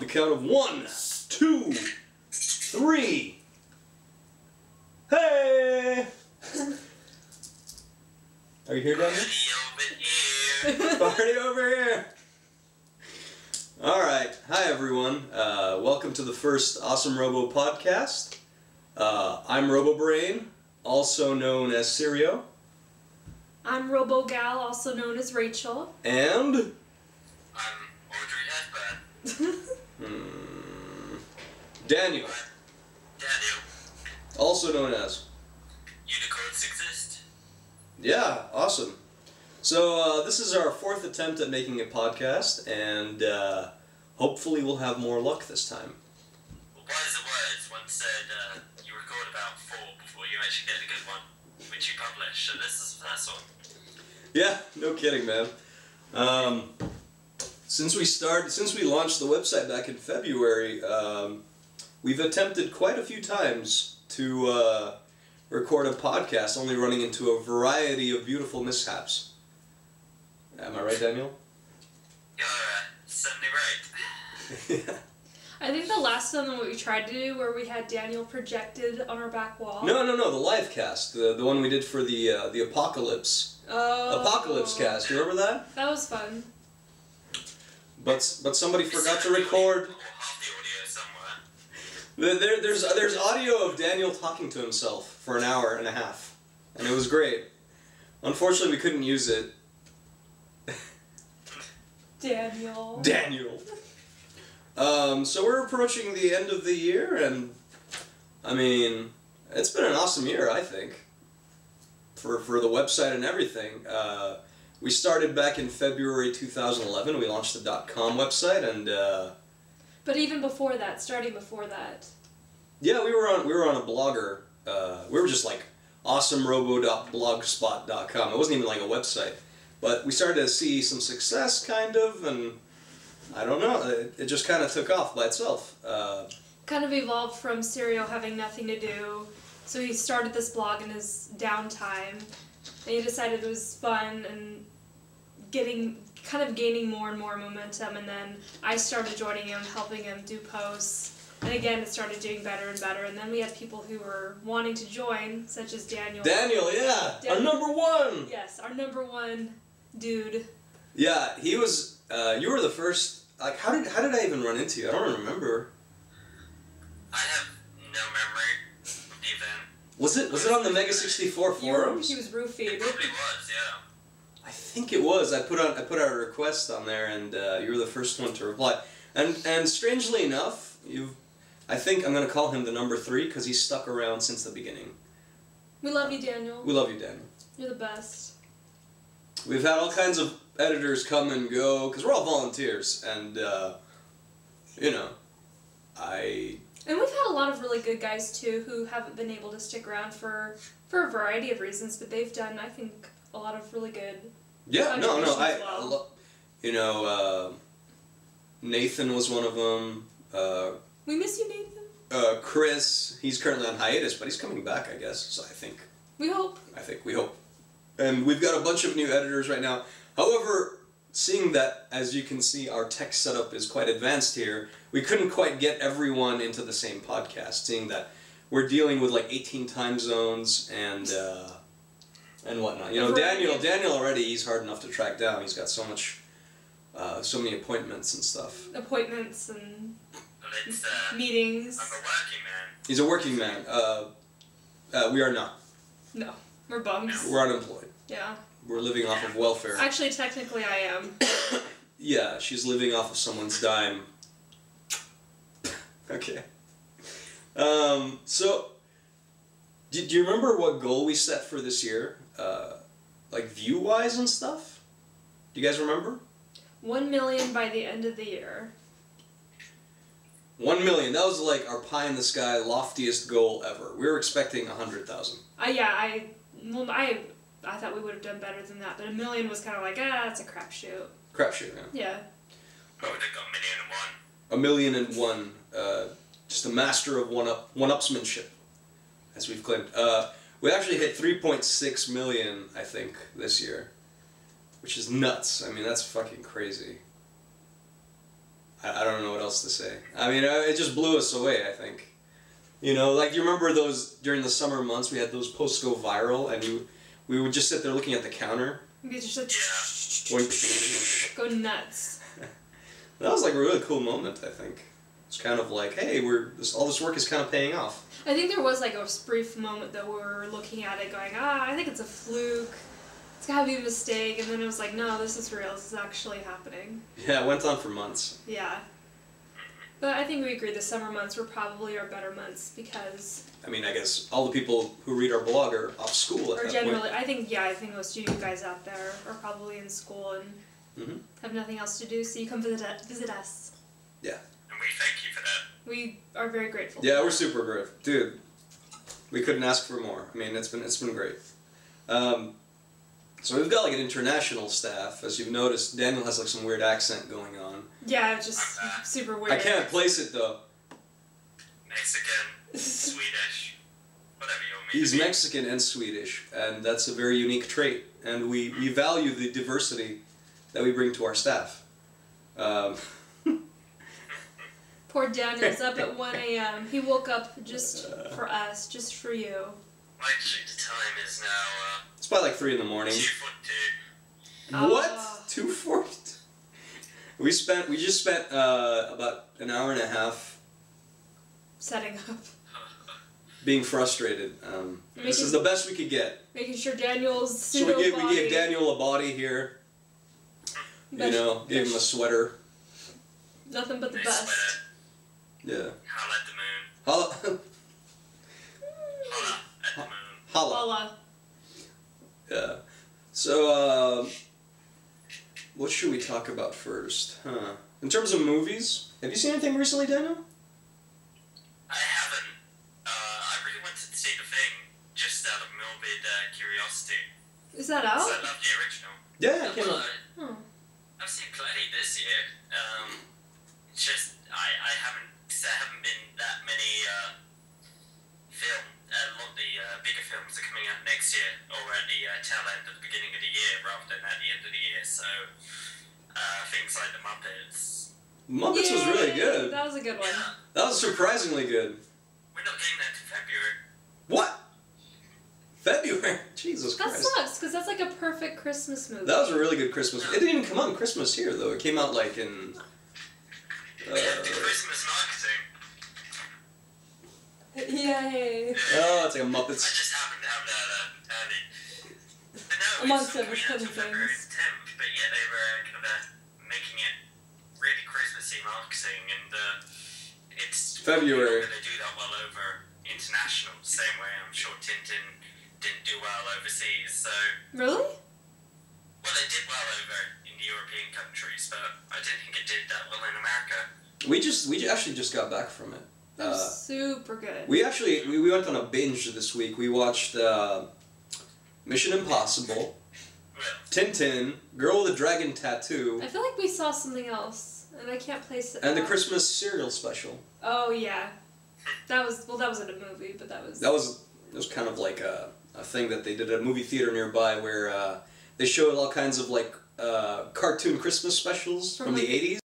count of 1, 2, 3. Hey! Are you here, Daniel? Party over here! Alright, hi everyone. Welcome to the first Awesome-Robo podcast. I'm RoboBrain, also known as Sirio. I'm RoboGal, also known as Rachel. And... I'm Audrey Hepburn. Daniel. Daniel. Also known as... Unicorns exist. Yeah, awesome. So this is our 4th attempt at making a podcast, and hopefully we'll have more luck this time. Well, Wiser Words once said you record about 4 before you actually get a good one, which you publish, and this is the first one. Yeah, no kidding, man. Since we launched the website back in February, we've attempted quite a few times to record a podcast, only running into a variety of beautiful mishaps. Am I right, Daniel? You're certainly right. Yeah. I think the last one that we tried to do, where we had Daniel projected on our back wall. No, the live cast, the one we did for the Apocalypse. Oh. Apocalypse cast, you remember that? That was fun. But somebody forgot to record. Half the audio somewhere. There's audio of Daniel talking to himself for an hour and a half, and it was great. Unfortunately, we couldn't use it. Daniel. So we're approaching the end of the year, and I mean, it's been an awesome year, I think, for the website and everything. We started back in February 2011. We launched the .com website, and But even before that, starting before that. yeah, we were on a blogger. We were just like Awesome-Robo.blogspot.com. It wasn't even like a website, but we started to see some success, kind of, and I don't know. It just kind of took off by itself. Kind of evolved from Serial having nothing to do. So he started this blog in his downtime, and he decided it was fun and gaining more and more momentum, and then I started joining him, helping him do posts, and again it started doing better and better, and then we had people who were wanting to join, such as Daniel. Daniel, yeah, our number one! Yes, our number one dude. Yeah, he was, you were the first, like, how did I even run into you? I don't remember. I have no memory of the event. Was it on the Mega 64 forums? He was roofied. It probably was, yeah. I think it was. I put out a request on there, and you were the first one to reply. And strangely enough, I think I'm gonna call him the number 3 because he's stuck around since the beginning. We love you, Daniel. We love you, Daniel. You're the best. We've had all kinds of editors come and go because we're all volunteers, and you know, And we've had a lot of really good guys too who haven't been able to stick around for a variety of reasons, but they've done, I think, a lot of really good. Yeah, no, Well. you know, Nathan was one of them. We miss you, Nathan. Chris, he's currently on hiatus, but he's coming back, I guess. So We hope. we hope. And we've got a bunch of new editors right now. However, seeing that, as you can see, our tech setup is quite advanced here, we couldn't quite get everyone into the same podcast, seeing that we're dealing with like 18 time zones and whatnot. You know, Daniel already, he's hard enough to track down. He's got so many appointments and stuff. Appointments and Well, it's, meetings. I'm a working man. He's a working man. We are not. No, we're bums. We're unemployed. Yeah. We're living off of welfare. Actually, technically, I am. Yeah, she's living off of someone's dime. Okay. So, do you remember what goal we set for this year? Like view-wise and stuff? Do you guys remember? 1 million by the end of the year. 1 million. That was like our pie-in-the-sky loftiest goal ever. We were expecting 100,000. I thought we would have done better than that, but 1 million was kind of like, it's a crapshoot. Crapshoot, yeah. Yeah. I would have got 1,000,001. 1,000,001. Just a master of one-upsmanship, as we've claimed. We actually hit 3.6 million, I think, this year, which is nuts. I mean, that's fucking crazy. I don't know what else to say. I mean, it just blew us away, I think. You know, like, you remember those, during the summer months, we had those posts go viral, and we would just sit there looking at the counter. You just like, Going, go nuts. That was like a really cool moment, I think. It's kind of like, hey, all this work is kind of paying off. I think there was like a brief moment that we were looking at it going, I think it's a fluke. It's gotta be a mistake. And then it was like, no, this is real. This is actually happening. Yeah, it went on for months. Yeah. But I think we agree the summer months were probably our better months because... I mean, I guess all the people who read our blog are off school at that generally, point. I think most of you guys out there are probably in school and have nothing else to do, so you come visit us. Yeah. And we thank you for that. We are very grateful. Yeah, we're super grateful. Dude, we couldn't ask for more. I mean, it's been great. So we've got like an international staff. As you've noticed, Daniel has like some weird accent going on. Yeah, it's just super weird. I can't place it though. Mexican, Swedish, whatever you want me to He's be. Mexican and Swedish, and that's a very unique trait. And we value the diversity that we bring to our staff. Poor Daniel's up at 1 a.m. He woke up just for us, just for you. Actually, the time is now It's probably like 3 in the morning. 2:42. What? Oh. 2:40? We just spent about an hour and a half Setting up. being frustrated. This is the best we could get. Making sure Daniel's So pseudo we gave Daniel a body here. You know, gave him a sweater. Nothing but the Nice best. sweater. Yeah. Holla at the moon. Holla. Holla at the moon. Holla. Holla. Yeah. So, what should we talk about first? In terms of movies, have you seen anything recently, Daniel? I haven't. I really wanted to see The Thing, just out of morbid curiosity. Is that So out? I love the original. Yeah, it came out. Oh. I've seen plenty this year. It's just I haven't. There haven't been that many film. A lot of the bigger films are coming out next year, or at the tail end of the beginning of the year, rather than at the end of the year. So things like The Muppets. Muppets was really Yay! good. That was a good one. Yeah, That was surprisingly good. we're not getting that to February. What? February? Jesus That Christ. sucks, because that's like a perfect Christmas movie. That was a really good Christmas. It didn't even come out on Christmas here, though. It came out like in. We have the Christmas marketing. Yay. Oh, it's like a I Muppets. just happen to have that handy. But no, Amongst it's not coming out other till February things. 10th, but yeah, they were kind of making it really Christmassy marketing, and it's February. They do that well over international, same way I'm sure Tintin didn't do well overseas. So, Really? well, it did well over in the European countries, but I didn't think it did that well in America. We actually just got back from it. They're super good. We went on a binge this week. We watched Mission Impossible, Well, Tintin, Girl with a Dragon Tattoo, I feel like we saw something else, and I can't place it and the now. Christmas cereal special. Oh, yeah. That wasn't a movie, but that was... It was kind of like a thing that they did at a movie theater nearby where they showed all kinds of like cartoon Christmas specials from the 80s.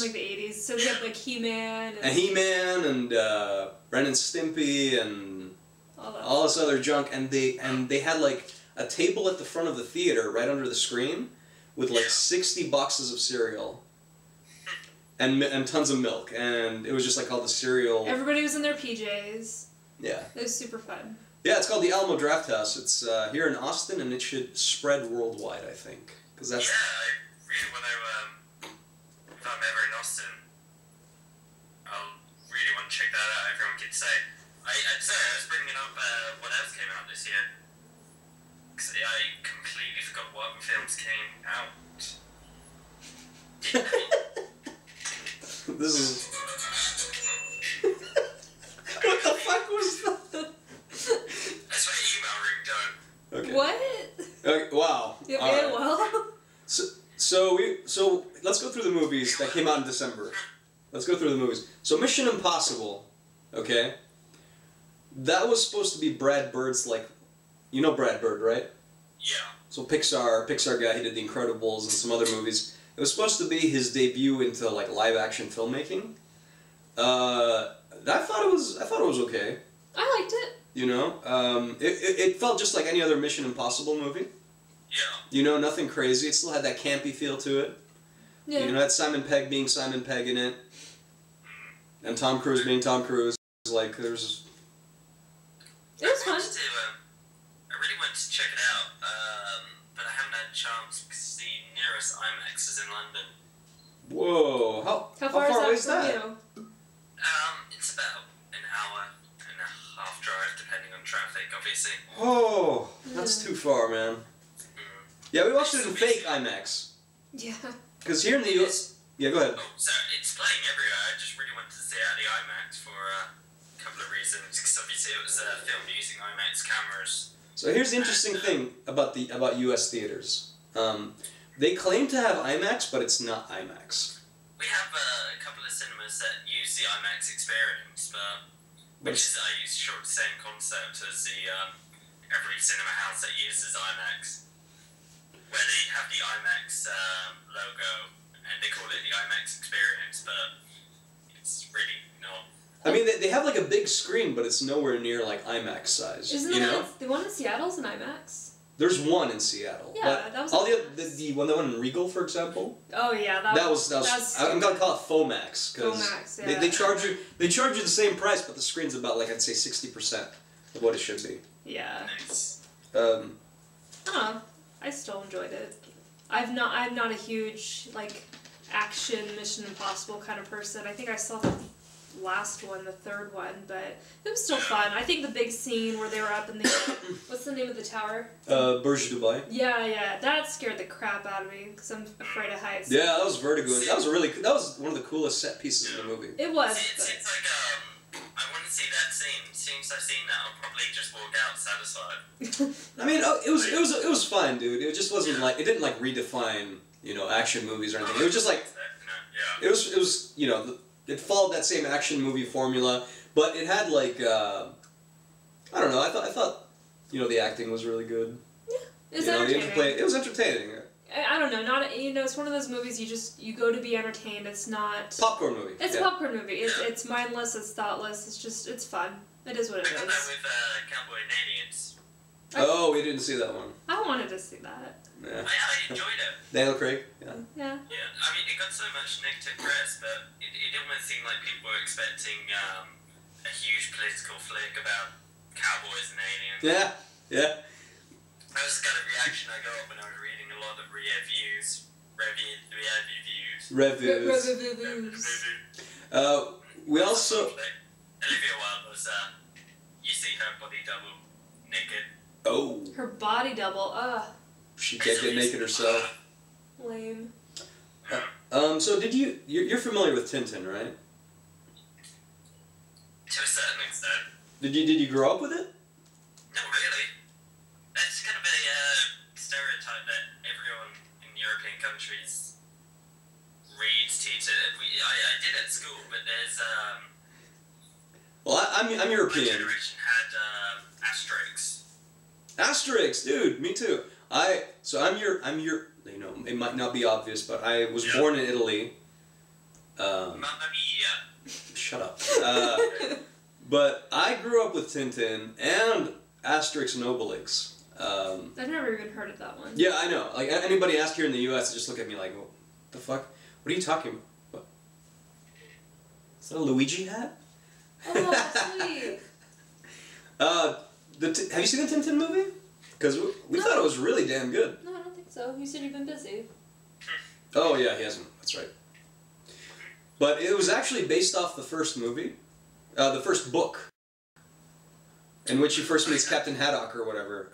like the 80s. So we had like He-Man And He-Man and Ren and Stimpy and all this other junk, and they had like a table at the front of the theater right under the screen with like 60 boxes of cereal and tons of milk, and it was just like all the cereal. Everybody was in their PJs. Yeah. It was super fun. Yeah, it's called the Alamo Draft House. It's here in Austin, and it should spread worldwide, I think, because that's. yeah, I really want to. If I'm ever in Austin, I'll really want to check that out. Everyone can say. Sorry, I was bringing up what else came out this year. Because I completely forgot what other films came out. Didn't they? This is. What the fuck was that? That's my email ringtone. Okay. What? Okay, wow. Yeah, All right. well. So let's go through the movies that came out in December. Let's go through the movies. So Mission Impossible, okay? That was supposed to be Brad Bird's, like, you know Brad Bird, right? Yeah. So Pixar guy, he did The Incredibles and some other movies. It was supposed to be his debut into like live action filmmaking. I thought it was okay. I liked it. You know, it felt just like any other Mission Impossible movie. Yeah. You know, nothing crazy. It still had that campy feel to it. Yeah. You know, had Simon Pegg being Simon Pegg in it, and Tom Cruise being Tom Cruise. Like there's. It was fun. I really wanted to check it out, but I haven't had a chance because the nearest IMAX is in London. Whoa! How far is is that that? from you? It's about an hour and a half drive, depending on traffic, obviously. Oh, that's too far, man. Mm. Yeah, we watched it in fake IMAX. Yeah. Because here in the US... Yeah, go ahead. Oh, sorry, it's playing everywhere. I just really wanted to see it at the IMAX for a couple of reasons. Because obviously it was filmed using IMAX cameras. So here's the interesting thing about US theaters. They claim to have IMAX, but it's not IMAX. We have a couple of cinemas that use the IMAX experience, which is I use the same concept as the every cinema house that uses IMAX, where they have the IMAX logo and they call it the IMAX experience, but it's really not. I mean, they have like a big screen, but it's nowhere near like IMAX size. Isn't you know? the one in Seattle's an IMAX? There's one in Seattle. Yeah, but that was all IMAX. the one in Regal, for example. Oh yeah, That was I'm gonna call it Fomax because Fomax, yeah. they charge you the same price, but the screen's about like I'd say 60% of what it should be. Yeah. Nice. I don't know. I still enjoyed it. I'm not a huge like action Mission Impossible kind of person. I think I saw the last one, the third one, but it was still fun. I think the big scene where they were up in the what's the name of the tower? Burj Dubai. Yeah, that scared the crap out of me because I'm afraid of heights. Yeah, that was vertigo. That was one of the coolest set pieces of the movie. It was. It seems like I want to see that scene. As soon as I've seen that, I'll probably just walk out satisfied. I mean, it was fine, dude. It just wasn't like it didn't like redefine action movies or anything. It was just like it was it followed that same action movie formula, but it had like I don't know. I thought the acting was really good. Yeah, it was The entertaining. interplay, it was entertaining. I don't know. It's one of those movies you go to be entertained. It's not Popcorn movie. It's a popcorn movie. It's mindless. It's thoughtless. It's fun. It is what it I got is. that with Cowboy and Aliens. Oh, we didn't see that one. I wanted to see that. Yeah. I enjoyed it. Daniel Craig. Yeah. Yeah. Yeah, I mean, it got so much negative press, but it almost seemed like people were expecting a huge political flick about cowboys and aliens. Yeah. That was the kind of reaction I got when I was reading a lot of reviews. We also. Olivia Wilde was, you see her body double naked. Oh. Her body double. She can't get naked herself. Lame. So you're familiar with Tintin, right? To a certain extent. Did you grow up with it? Not really. That's kind of a stereotype that everyone in European countries reads Tintin. I did at school, but there's Well, I'm my European. generation had Asterix. Asterix, dude, me too. I'm your. It might not be obvious, but I was born in Italy. Mamma mia. Shut up. But I grew up with Tintin and Asterix and Obelix. I've never even heard of that one. Yeah, I know. Like anybody asked here in the U.S., they just look at me like, "What the fuck? What are you talking about? What? Is that a Luigi hat?" Oh, sweet. Have you seen the Tintin movie? Because we thought it was really damn good. No, I don't think so. You said you've been busy. Oh yeah, he hasn't. That's right. But it was actually based off the first movie, the first book, in which he first meets Captain Haddock or whatever.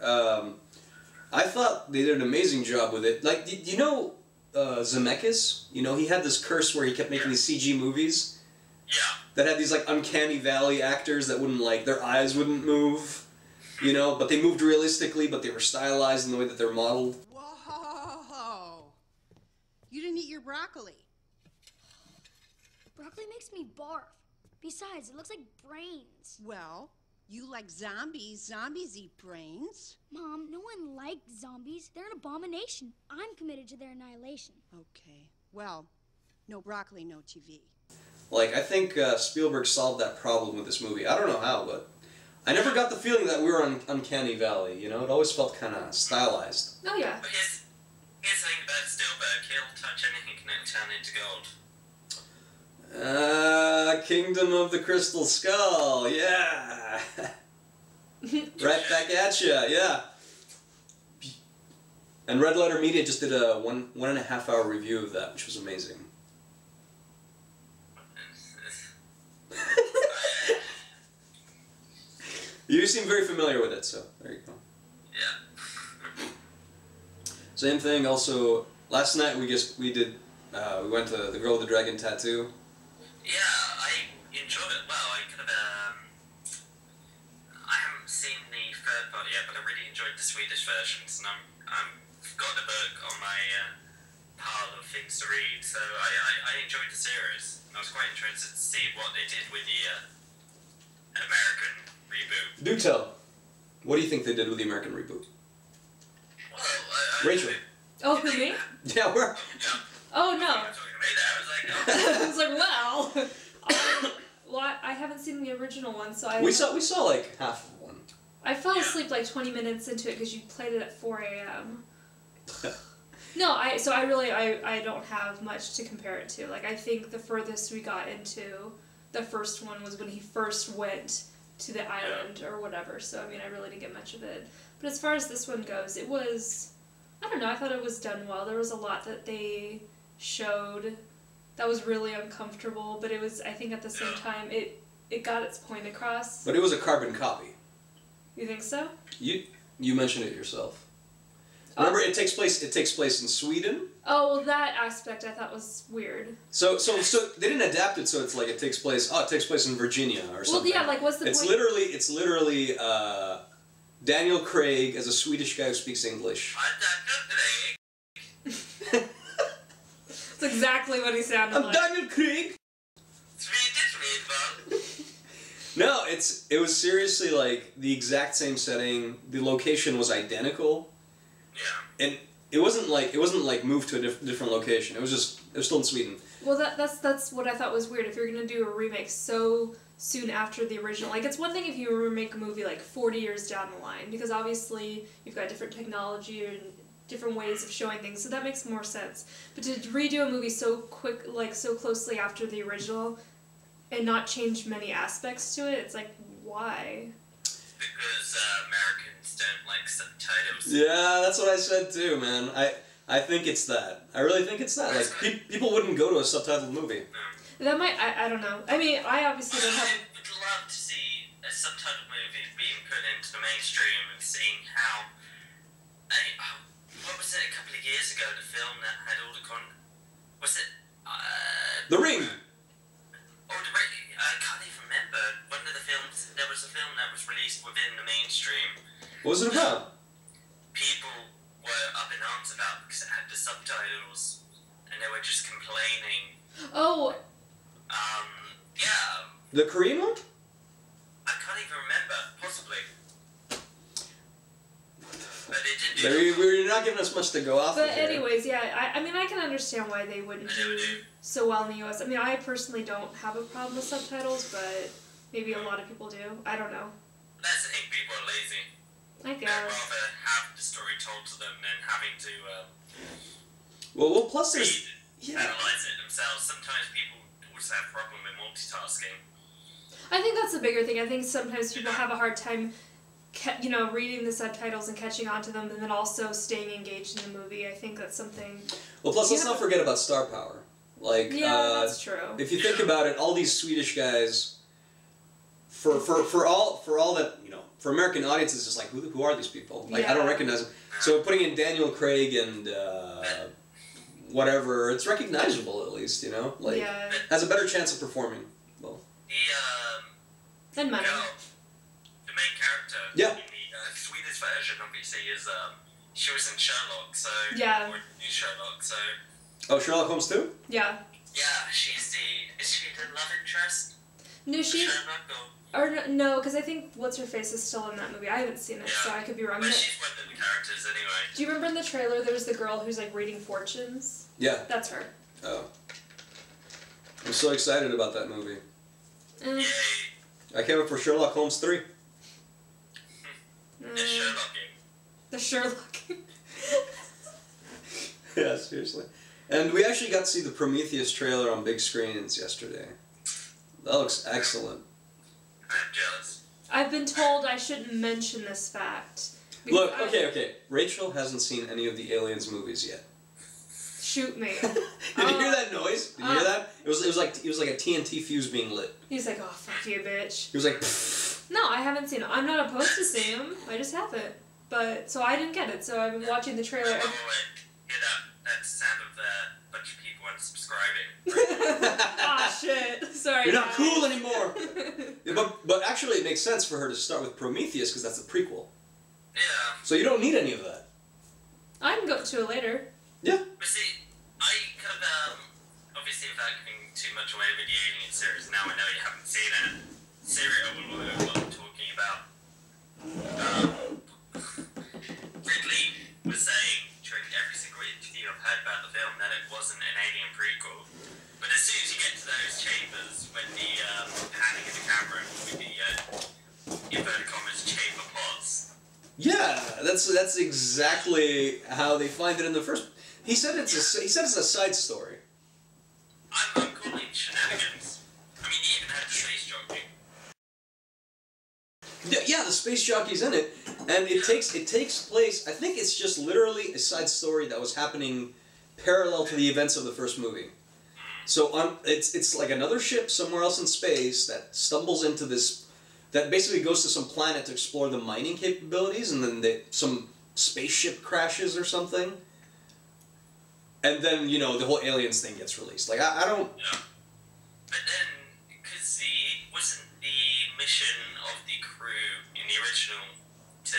I thought they did an amazing job with it. Like, do you know Zemeckis? He had this curse where he kept making these CG movies. Yeah. That had these like uncanny valley actors that wouldn't their eyes wouldn't move. But they moved realistically, but they were stylized in the way that they're modeled. Whoa! You didn't eat your broccoli. Broccoli makes me barf. Besides, it looks like brains. Well, You like zombies. Zombies eat brains. Mom, no one likes zombies. They're an abomination. I'm committed to their annihilation. Okay. Well, no broccoli, no TV. Like, I think Spielberg solved that problem with this movie. I don't know how, but I never got the feeling that we were on Uncanny Valley, you know? It always felt kind of stylized. Oh, yeah. But here's the thing about Spielberg, he'll touch anything and turn into gold. Kingdom of the Crystal Skull, yeah! Right back at ya, yeah. And Red Letter Media just did a 1.5 hour review of that, which was amazing. You seem very familiar with it, so there you go. Yeah. Same thing. Also, last night we went to the Girl with the Dragon Tattoo. Yeah, I enjoyed it. Well, I kind of I haven't seen the third part yet, but I really enjoyed the Swedish versions, and I've got the book on my pile of things to read. So I enjoyed the series. I was quite interested to see what they did with the American reboot. Do tell. What do you think they did with the American reboot? Well, Rachel. Oh, who, me? Yeah, we're. Yeah. Oh, no. I was talking to me there. I was like, oh. I was like, well. Well, I haven't seen the original one, so I... We saw like half of one. I fell asleep like 20 minutes into it because you played it at 4 a.m. No, I don't have much to compare it to. Like, I think the furthest we got into the first one was when he first went to the island or whatever, so I mean, I really didn't get much of it. But as far as this one goes, it was, I don't know, I thought it was done well. There was a lot that they showed that was really uncomfortable, but it was, I think at the same time, it got its point across. But it was a carbon copy. You think so? You mentioned it yourself. Remember, it takes place in Sweden. Oh, well, that aspect I thought was weird. So they didn't adapt it, so it's like it takes place in Virginia or something. Well, yeah, like what's the point? It's literally Daniel Craig as a Swedish guy who speaks English. That's exactly what he sounded like. I'm Daniel Craig. No, it was seriously like the exact same setting. The location was identical. Yeah. And it wasn't like moved to a different location. It was still in Sweden. Well, that's what I thought was weird. If you're gonna do a remake so soon after the original, like it's one thing if you remake a movie like 40 years down the line, because obviously you've got different technology and different ways of showing things, so that makes more sense. But to redo a movie so quick, like so closely after the original, and not change many aspects to it, it's like, why? Because Americans don't like subtitles. Yeah, that's what I said too, man. I think it's that. I really think it's that. Like, people wouldn't go to a subtitled movie. That might, I don't know. I mean, I obviously don't have... I would love to see a subtitled movie being put into the mainstream and seeing how... what was it a couple of years ago, the film that had all the was it... The Ring! Oh, The Ring. I can't even remember. One of the films, there was a film that was released within the mainstream. What was it about? People were up in arms about because it had the subtitles, and they were just complaining. Oh! Yeah. The Korean one? I can't even remember. Possibly. But it did We're not giving us much to go off of But here. anyways, yeah, I mean, I can understand why they wouldn't do so well in the U.S. I mean, I personally don't have a problem with subtitles, but maybe a lot of people do. I don't know. That's the thing, people are lazy. I They'd guess. rather have the story told to them than having to Well, plus there's... analyze it themselves. Sometimes people also have a problem with multitasking. I think that's the bigger thing. I think sometimes people have a hard time, reading the subtitles and catching on to them, and then also staying engaged in the movie. I think that's something... Well, plus let's not forget about star power. Like, yeah, that's true. If you think about it, all these Swedish guys, for all that, for American audiences, it's like, who are these people? Like, I don't recognize them. So putting in Daniel Craig and whatever, it's recognizable at least, Like, has a better chance of performing. Well. And money. The main character. Yeah. In the Swedish version, obviously, is she was in Sherlock, so Yeah. or new Sherlock, so. Oh, Sherlock Holmes too? Yeah. Yeah, is she the love interest? No, Sherlock, or? Or no, because I think What's-Her-Face is still in that movie. I haven't seen it, so I could be wrong. But she's one of the characters anyway. Do you remember in the trailer there was the girl who's like reading fortunes? Yeah. That's her. Oh. I'm so excited about that movie. Yay. I can't wait for Sherlock Holmes 3. The Sherlocking. The Sherlocking. Yeah, seriously. And we actually got to see the Prometheus trailer on big screens yesterday. That looks excellent. I'm jealous. I've been told I shouldn't mention this fact. Look, okay. Rachel hasn't seen any of the Aliens movies yet. Shoot me. Did you hear that noise? Did you hear that? It was like a TNT fuse being lit. He's like, oh, fuck you, bitch. He was like, pfft. No, I haven't seen it. I'm not opposed to seeing him. I just haven't. But, so I didn't get it. So I've been watching the trailer. Wait. Hear that sound of a bunch of people unsubscribing. Ah, shit. Sorry. You're not guys. cool anymore. Yeah, but actually, it makes sense for her to start with Prometheus because that's the prequel. Yeah. So you don't need any of that. I can go to it later. Yeah. But see, I kind of, obviously without giving too much away with the Alien series, now I know you haven't seen it. Serial will know what I'm talking about. Ridley was saying during every single interview I've heard about the film that it wasn't an Alien prequel. But as soon as you get to those chambers, when the panning of the camera with the inverted commas chamber pods. Yeah, that's exactly how they find it in the first. He said it's a side story. I'm calling shenanigans. I mean, you even had the space jockey. Yeah, the space jockey's in it, and it takes place. I think it's just literally a side story that was happening parallel to the events of the first movie. So it's like another ship somewhere else in space that stumbles into this, that basically goes to some planet to explore the mining capabilities, and then some spaceship crashes or something. And then, you know, the whole aliens thing gets released. Like, I don't... Yeah. But then, because wasn't the mission of the crew in the original to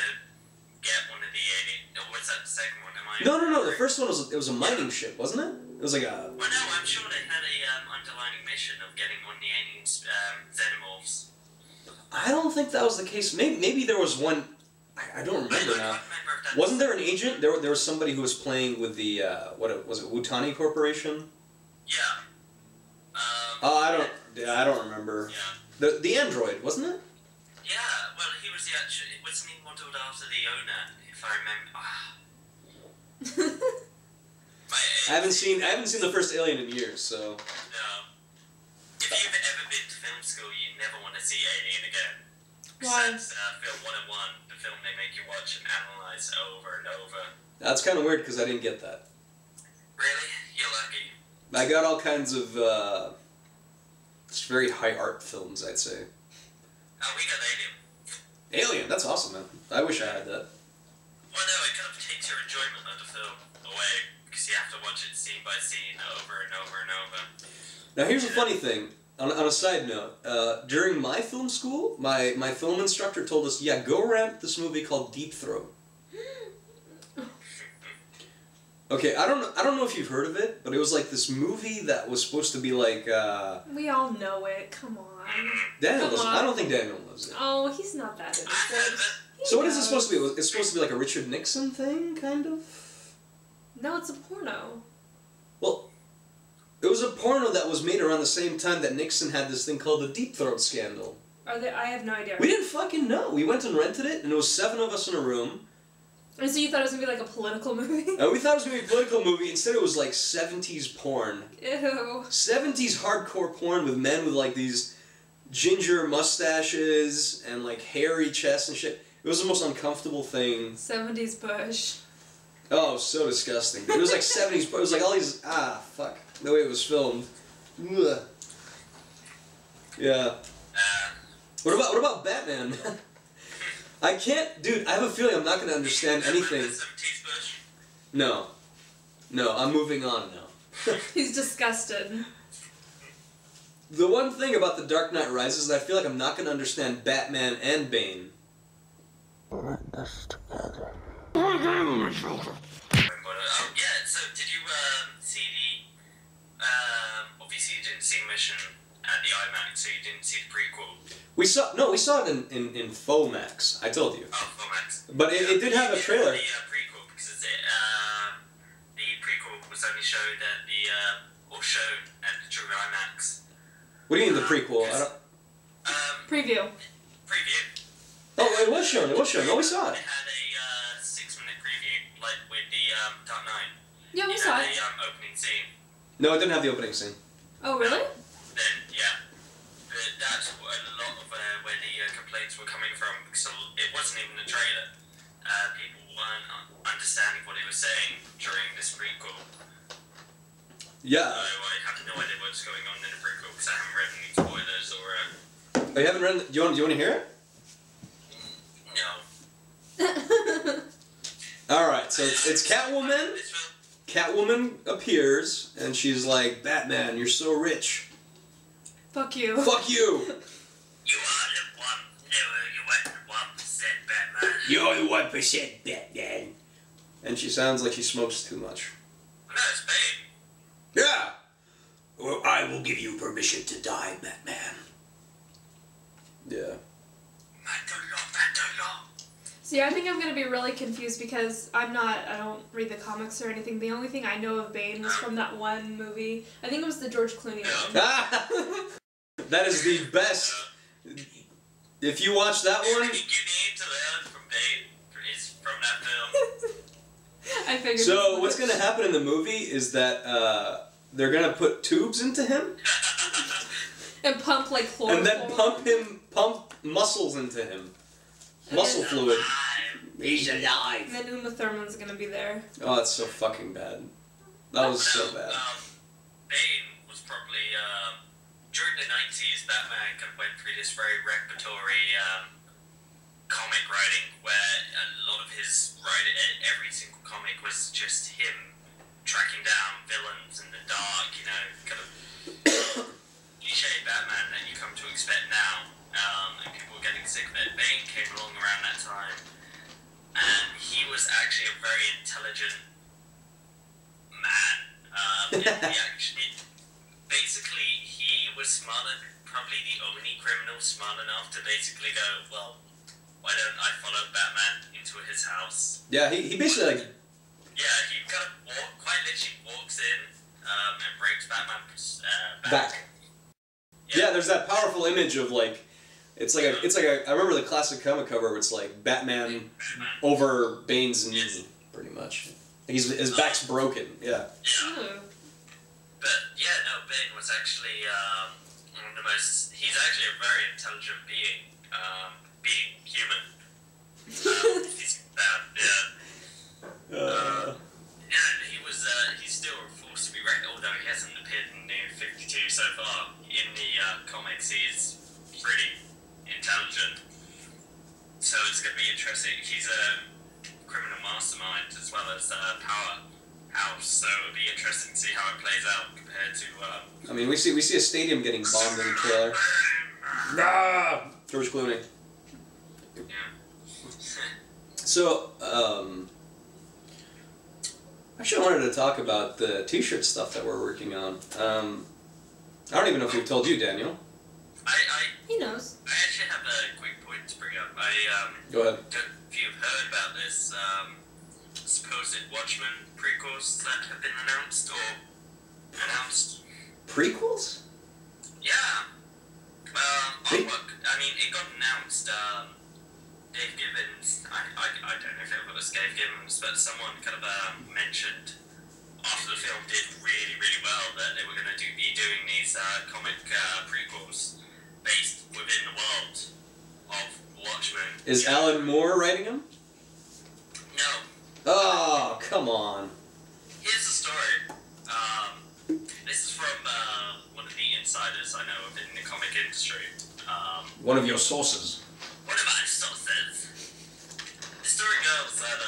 get one of the alien... Or was that the second one? No. The first one was a mining ship, wasn't it? It was like a... Well, no, I'm sure they had a underlining mission of getting one of the aliens, xenomorphs. I don't think that was the case. Maybe there was one... I don't remember now. Wasn't there an agent? There was somebody who was playing with the, what was it, Wutani Corporation? Yeah. I don't remember. Yeah. The android, wasn't it? Yeah, well, he was the actual... Wasn't he modelled after the owner, if I remember? I haven't seen the first Alien in years, so... No. If you've ever been to film school, you never want to see Alien again. Why? That's film 101, the film they make you watch and analyse over and over. That's kind of weird because I didn't get that. Really? You're lucky. I got all kinds of just very high art films, I'd say. Oh, we got Alien. Alien, that's awesome, man. I wish I had that. Well, no, it kind of takes your enjoyment of the film away because you have to watch it scene by scene over and over and over. Now here's a funny thing. On a side note, during my film school, my film instructor told us, yeah, go rent this movie called Deep Throat. Okay, I don't know if you've heard of it, but it was like this movie that was supposed to be like. We all know it. Come on. Daniel Come doesn't. on. I don't think Daniel knows it. Oh, he's not that interested. So what is it supposed to be? It's supposed to be like a Richard Nixon thing, kind of. No, it's a porno. Well, it was a porno that was made around the same time that Nixon had this thing called the Deep Throat scandal. Are they? I have no idea. We didn't fucking know. We went and rented it, and it was 7 of us in a room. And so you thought it was gonna be like a political movie? And we thought it was gonna be a political movie. Instead, it was like 70s porn. Ew. 70s hardcore porn with men with like these ginger mustaches and like hairy chests and shit. It was the most uncomfortable thing. 70s Bush. Oh, so disgusting. It was like 70s. It was like all these. Fuck. The way it was filmed. Ugh. Yeah. What about Batman? I can't, dude. I have a feeling I'm not gonna understand anything. The 70s Bush? No. I'm moving on now. He's disgusted. The one thing about The Dark Knight Rises is that I feel like I'm not gonna understand Batman and Bane. Yeah, so did you see the, obviously you didn't see Mission at the IMAX, so you didn't see the prequel. We saw it in FOMAX. I told you. Oh, IMAX. But it did have a trailer. The prequel, because the prequel was only shown at the true IMAX. What do you mean the prequel? I don't. Preview. Preview. Oh, it was shown. It was shown. Oh, we saw it. It had a 6-minute preview, like with the Dark Knight. Yeah, we It saw had it. the opening scene. No, it didn't have the opening scene. Oh, really? Then, yeah. But that's a lot of where the complaints were coming from, because it wasn't even a trailer. People weren't understanding what he was saying during this prequel. Yeah. So I have no idea what's going on in the prequel, because I haven't read any spoilers or... Oh, you haven't read? Do you want to hear it? No. All right. So it's Catwoman. Catwoman appears and she's like, "Batman, you're so rich. Fuck you. Fuck you. You are the 1%, Batman. You're the 1% Batman." And she sounds like she smokes too much. No, it's Bane. Yeah. Well, I will give you permission to die, Batman. Yeah. See, I think I'm gonna be really confused because I don't read the comics or anything. The only thing I know of Bane was from that one movie. I think it was the George Clooney one. That is the best. If you watch that one... Everything you need to learn from Bane is from that film. I figured. So what's gonna happen in the movie is that they're gonna put tubes into him and pump like chloroform. and then pump muscles into him. Muscle fluid. He's alive. And then Uma Thurman's gonna be there. Oh, that's so fucking bad. That was so bad. Bane was probably, during the 90s, Batman kind of went through this very repertory comic writing where a lot of his writing, every single comic was just him tracking down villains in the dark, you know, kind of cliche Batman that you come to expect now. And people were getting sick of it. Bane came along around that time, and he was actually a very intelligent man. Basically, he was probably the only criminal smart enough to basically go, well, why don't I follow Batman into his house? Yeah, he basically like... Yeah, he kind of quite literally walks in and breaks Batman back. Yeah, there's that powerful image of like... It's like a. I remember the classic comic cover where it's like Batman over Bane's knee, pretty much. His back's broken. Yeah. Ooh. But yeah, no, Bane was actually one of the most. He's actually a very intelligent being, being human. He's he was. He's still a force to be reckoned. Although he hasn't appeared in New 52 so far, in the comics, he's pretty intelligent, so it's going to be interesting. He's a criminal mastermind as well as powerhouse, so it'll be interesting to see how it plays out compared to. I mean, we see a stadium getting bombed in the trailer. Ah, George Clooney. Yeah. So, actually, I wanted to talk about the T-shirt stuff that we're working on. I don't even know if we've told you, Daniel. He knows. I actually have a quick point to bring up. Go ahead. Don't know if you've heard about this supposed Watchmen prequels that have been announced or announced. Prequels? Yeah. I mean, it got announced. Dave Gibbons, I don't know if it was Dave Gibbons, but someone kind of mentioned after the film did really, really well that they were going to be doing these comic prequels based within the world of Watchmen. Is Alan Moore writing them? No. Oh, come on. Here's the story. This is from one of the insiders I know of in the comic industry. One of your sources. One of my sources. The story goes that,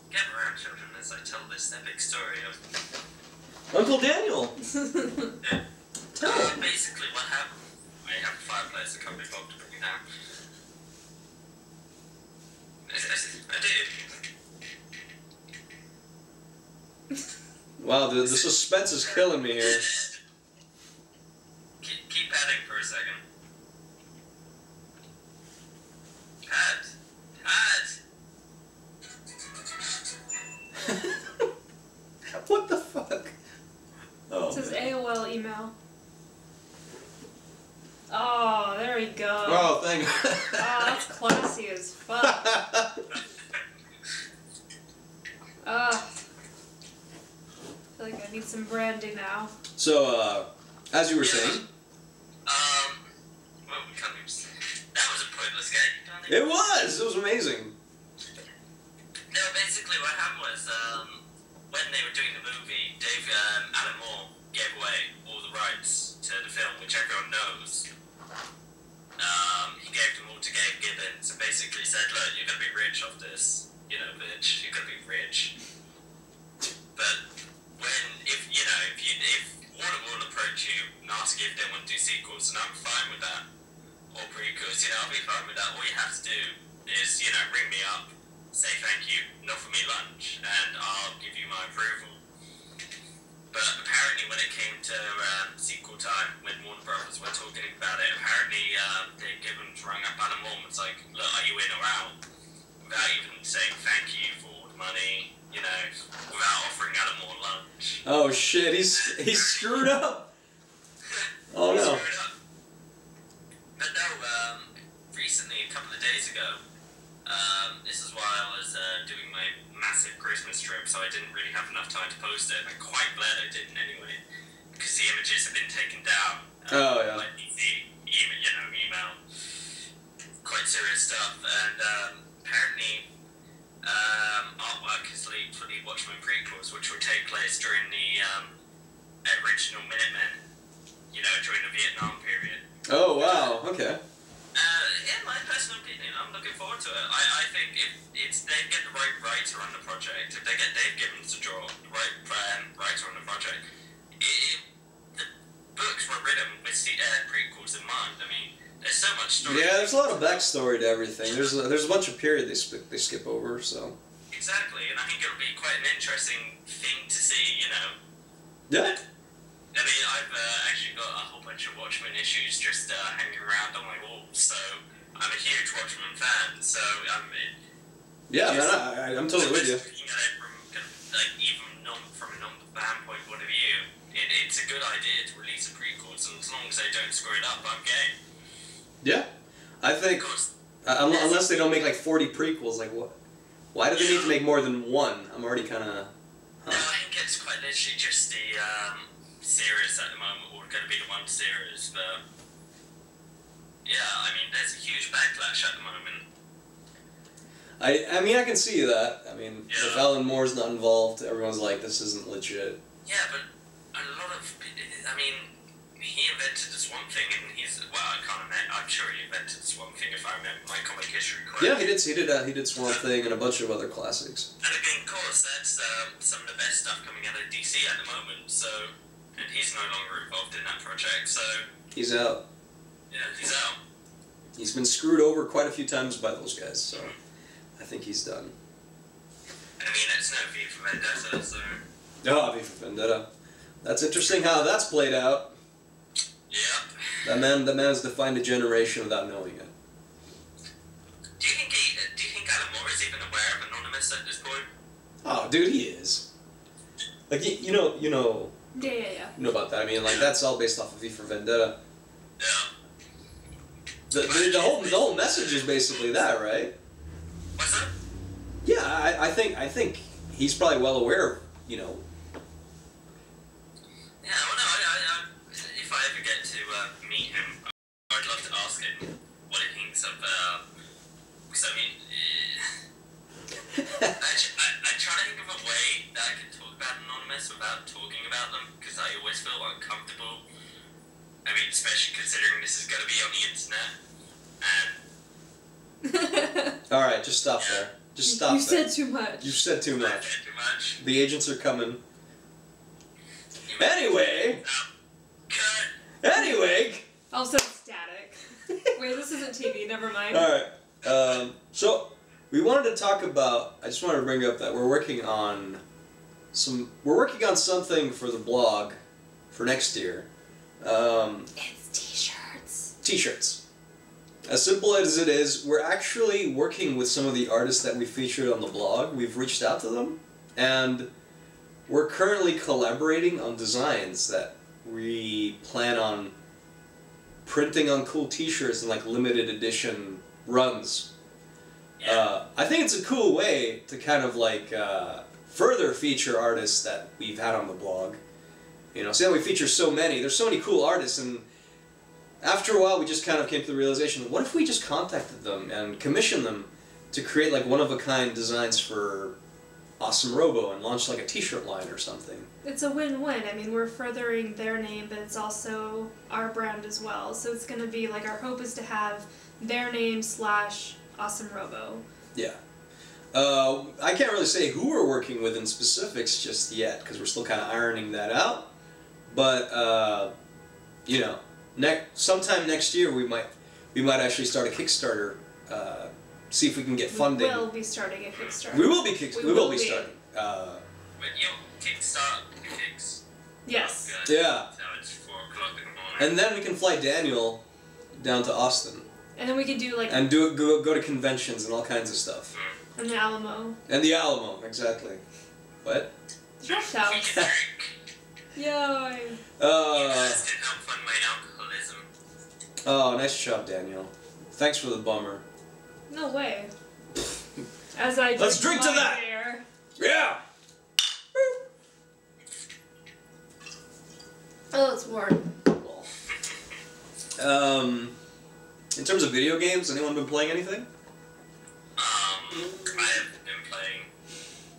get around, children, as I tell this epic story of... Uncle Daniel! Tell me. Basically, what happened... I have a fireplace, I can't be bothered to bring it down. I did. Wow, the suspense is killing me here. Keep LOL email. Oh, there we go. Oh, thank you. Oh, that's classy as fuck. I feel like I need some brandy now. So, as you were saying. Well, we can't even say. That was a pointless game. It was! It was amazing. No, basically what happened was, when they were doing the movie, Alan Moore gave away all the rights to the film, which everyone knows. He gave them all to Gabe Gibbons and basically said, look, you're going to be rich off this. You know, bitch, you're going to be rich. But if Warner will approach you and ask you if they want to do sequels, and I'm fine with that, or prequels, I'll be fine with that. All you have to do is, ring me up, say thank you, and offer me lunch, and I'll give you my approval. But apparently when it came to sequel time, when Warner Brothers were talking about it, apparently Dave Gibbons rang up Alan Moore and was like, look, are you in or out? Without even saying thank you for all the money, without offering Alan Moore lunch. Oh shit, he's screwed up. Oh no. Screwed up. But no, recently, a couple of days ago, this is while I was doing my massive Christmas trip, so I didn't really have enough time to post it. I'm quite glad I didn't anyway, because the images have been taken down. Like the email. Quite serious stuff, and apparently artwork is leaked for the Watchmen prequels, which will take place during the original Minutemen, during the Vietnam period. Oh wow, okay. In my personal opinion, I'm looking forward to it. I think if they get the right writer on the project, if they get Dave Gibbons to draw the right writer on the project, the books were written with prequels in mind. I mean, there's so much story. Yeah, there's a lot of backstory to everything. There's a bunch of period they skip over, so. Exactly, and I think it'll be quite an interesting thing to see, Yeah. I mean, I've actually got a whole bunch of Watchmen issues just hanging around on my walls, so I'm a huge Watchmen fan, so Yeah, man, I'm totally with you. Looking at it from from a non-fan point of view, it's a good idea to release a prequel, and as long as they don't screw it up, I'm game. Yeah, I think unless they don't make like 40 prequels, like what? Why do they need to make more than one? I'm already kind of. No, I think it's quite literally just the series at the moment, or going to be the one series, but yeah, I mean, there's a huge backlash at the moment. I mean, I can see that. I mean, if Alan Moore's not involved, everyone's like, this isn't legit. Yeah, but a lot of, I mean, he invented the Swamp Thing, and I'm sure he invented the Swamp Thing if I remember my comic history correctly. Yeah, he did Swamp Thing and a bunch of other classics. And again, of course, that's some of the best stuff coming out of DC at the moment, so, and he's no longer involved in that project, so. He's out. Yeah, he's out. He's been screwed over quite a few times by those guys, so I think he's done. I mean, it's no V for Vendetta, so. Oh, V for Vendetta. That's interesting how that's played out. Yep. That man has defined a generation without knowing it. Do you think Alan Moore is even aware of Anonymous at this point? Oh, dude, he is. Like, you know. Yeah. You know about that. I mean, like, that's all based off of V for Vendetta. Yeah. The whole message is basically that, right? What's that? Yeah, I think he's probably well aware of, Yeah, well, no, if I ever get to meet him, I'd love to ask him what he thinks of, because I mean, I try to think of a way that I can talk about Anonymous without talking about them, because I always feel uncomfortable. I mean, especially considering this is going to be on the internet, and... Alright, just stop there. Just stop You there. said too much. You said too I much. said too much. The agents are coming. Anyway! Anyway! Also static. Wait, this isn't TV, never mind. Alright, so we wanted to talk about, I just wanted to bring up that we're working on something for the blog for next year. It's t-shirts. T-shirts. As simple as it is, we're actually working with some of the artists that we featured on the blog. We've reached out to them, and we're currently collaborating on designs that we plan on printing on cool T-shirts and like limited edition runs. I think it's a cool way to kind of like further feature artists that we've had on the blog. You know, see how we feature so many. There's so many cool artists, and after a while we just kind of came to the realization, what if we just contacted them and commissioned them to create like one-of-a-kind designs for Awesome-Robo and launch like a T-shirt line or something. It's a win-win. I mean, we're furthering their name, but it's also our brand as well. So it's going to be like, our hope is to have their name / Awesome-Robo. Yeah. I can't really say who we're working with in specifics just yet, because we're still kind of ironing that out. But, you know, sometime next year we might actually start a Kickstarter, see if we can get funding. We will be starting a Kickstarter. We will be starting. When you kickstart kicks. Yes. Oh, Yeah. So it's 4 o'clock in the morning. And then we can fly Daniel down to Austin. And then we could do like... And go to conventions and all kinds of stuff. And the Alamo. And the Alamo, exactly. What? Draft House. Yay. You guys can help fund my alcoholism. Oh, nice job, Daniel. Thanks for the bummer. No way. As I Let's drink to my that. beer. Yeah! Oh, it's warm. In terms of video games, anyone been playing anything? I have been playing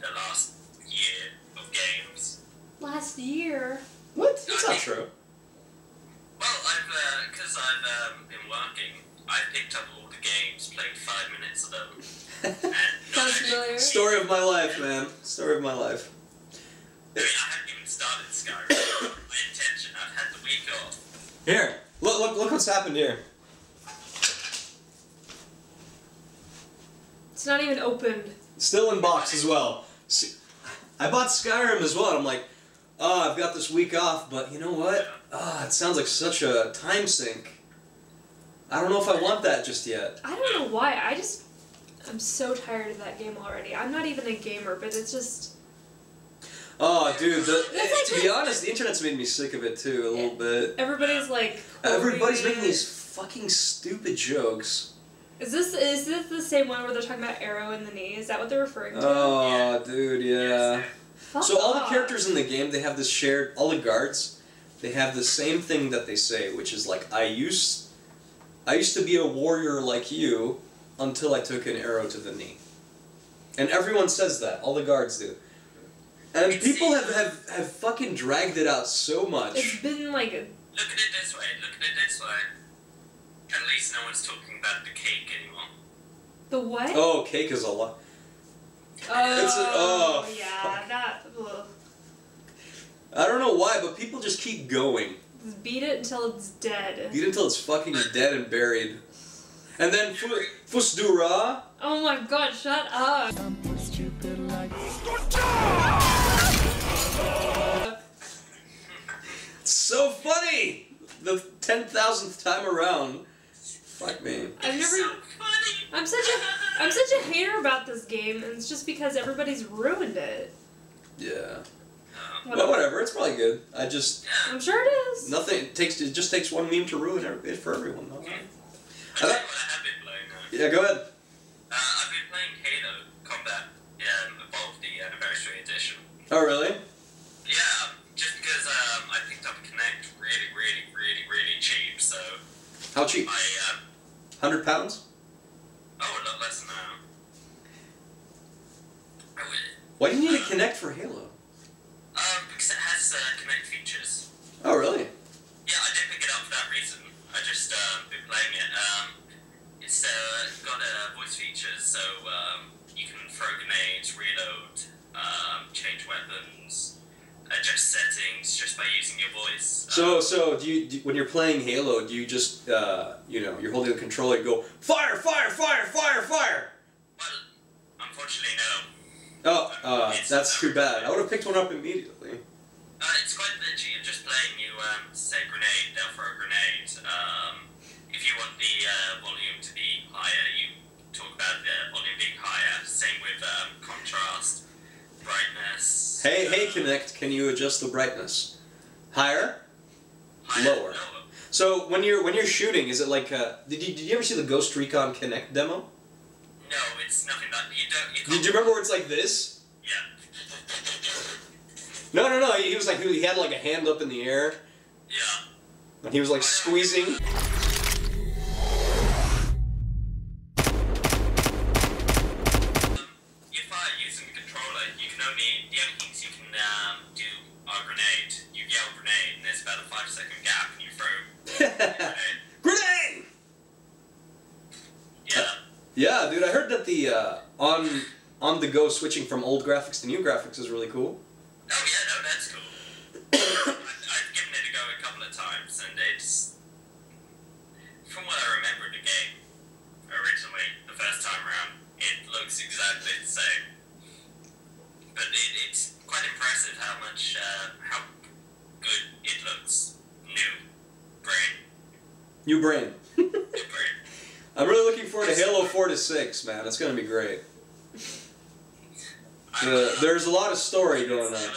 the last year of games. Last year. What? That's not true. Well, because I've been working, I picked up all the games, played 5 minutes of them, and Sounds familiar. Story of my life, man. Story of my life. I mean, I hadn't even started Skyrim. My intention, I've had the week off. Here, look what's happened here. It's not even opened. Still in box as well. See, I bought Skyrim as well. I'm like, oh, I've got this week off, but you know what? It sounds like such a time sink. I don't know if I want that just yet. I don't know why. I'm so tired of that game already. I'm not even a gamer, but it's just... Oh, dude, to be honest, the internet's made me sick of it too, a little bit. Everybody's like... Everybody's making these fucking stupid jokes. Is this the same one where they're talking about arrow in the knee? Is that what they're referring to? Oh, dude, yeah. Fuck So all the off. characters in the game, they have this shared... All the guards, they have the same thing that they say, which is like, I used to be a warrior like you until I took an arrow to the knee. And everyone says that. All the guards do. And people have fucking dragged it out so much. It's been like... Look at it this way, At least no one's talking about the cake anymore. The what? Oh, cake is a lot. Oh, yeah, fuck. that... Ugh. I don't know why, but people just keep going. Just beat it until it's dead. Beat until it's fucking dead and buried. And then Fusdura. Oh my god, shut up! It's so funny! The 10,000th time around. Fuck me. I've never... So funny. I'm such a hater about this game, and it's just because everybody's ruined it. Yeah. Whatever. Well, whatever. It's probably good. I'm sure it is. nothing. It just takes one meme to ruin it for everyone. Though. I'll tell you what I have been playing now. Yeah, go ahead. I've been playing Halo Combat Evolved, the Anniversary Edition. Oh, really? Yeah, just because I picked up Kinect really cheap, so... How cheap? 100 pounds? Oh, a lot less than that. Why do you need a Kinect for Halo? Because it has Kinect features. Oh, really? Yeah, I did pick it up for that reason. I just been playing it. It's got voice features, so you can throw grenades, reload, change weapons, adjust settings just by using your voice. So do you when you're playing Halo, do you just you're holding the controller and go fire, fire, fire, fire, fire? Well, unfortunately, no. Oh, that's too bad. I would have picked one up immediately. It's quite glitchy. You're just playing. You say grenade, they'll throw a grenade. If you want the volume to be higher, you talk about the volume being higher. Same with contrast, brightness. Hey, Kinect, can you adjust the brightness? Higher? Lower. So when you're shooting, is it like did you ever see the Ghost Recon Connect demo? No, it's nothing that you don't. Did you remember where it's like this? Yeah. No. He was like he had like a hand up in the air. Yeah. And he was like squeezing. If I using the controller, the only things you can do are grenade. You yell grenade, and there's about a 5-second gap, and you throw grenade. Grenade! Yeah. Yeah, dude, I heard that the on the go switching from old graphics to new graphics is really cool. Oh yeah, no, that's cool. I've given it a go a couple of times, and it's, from what I remember the game originally, the first time around, it looks exactly the same. But it's quite impressive how much, how good it looks. New brain. New brain. I'm really looking forward to Halo 4 to 6, man. It's gonna be great. There's a lot of story going on.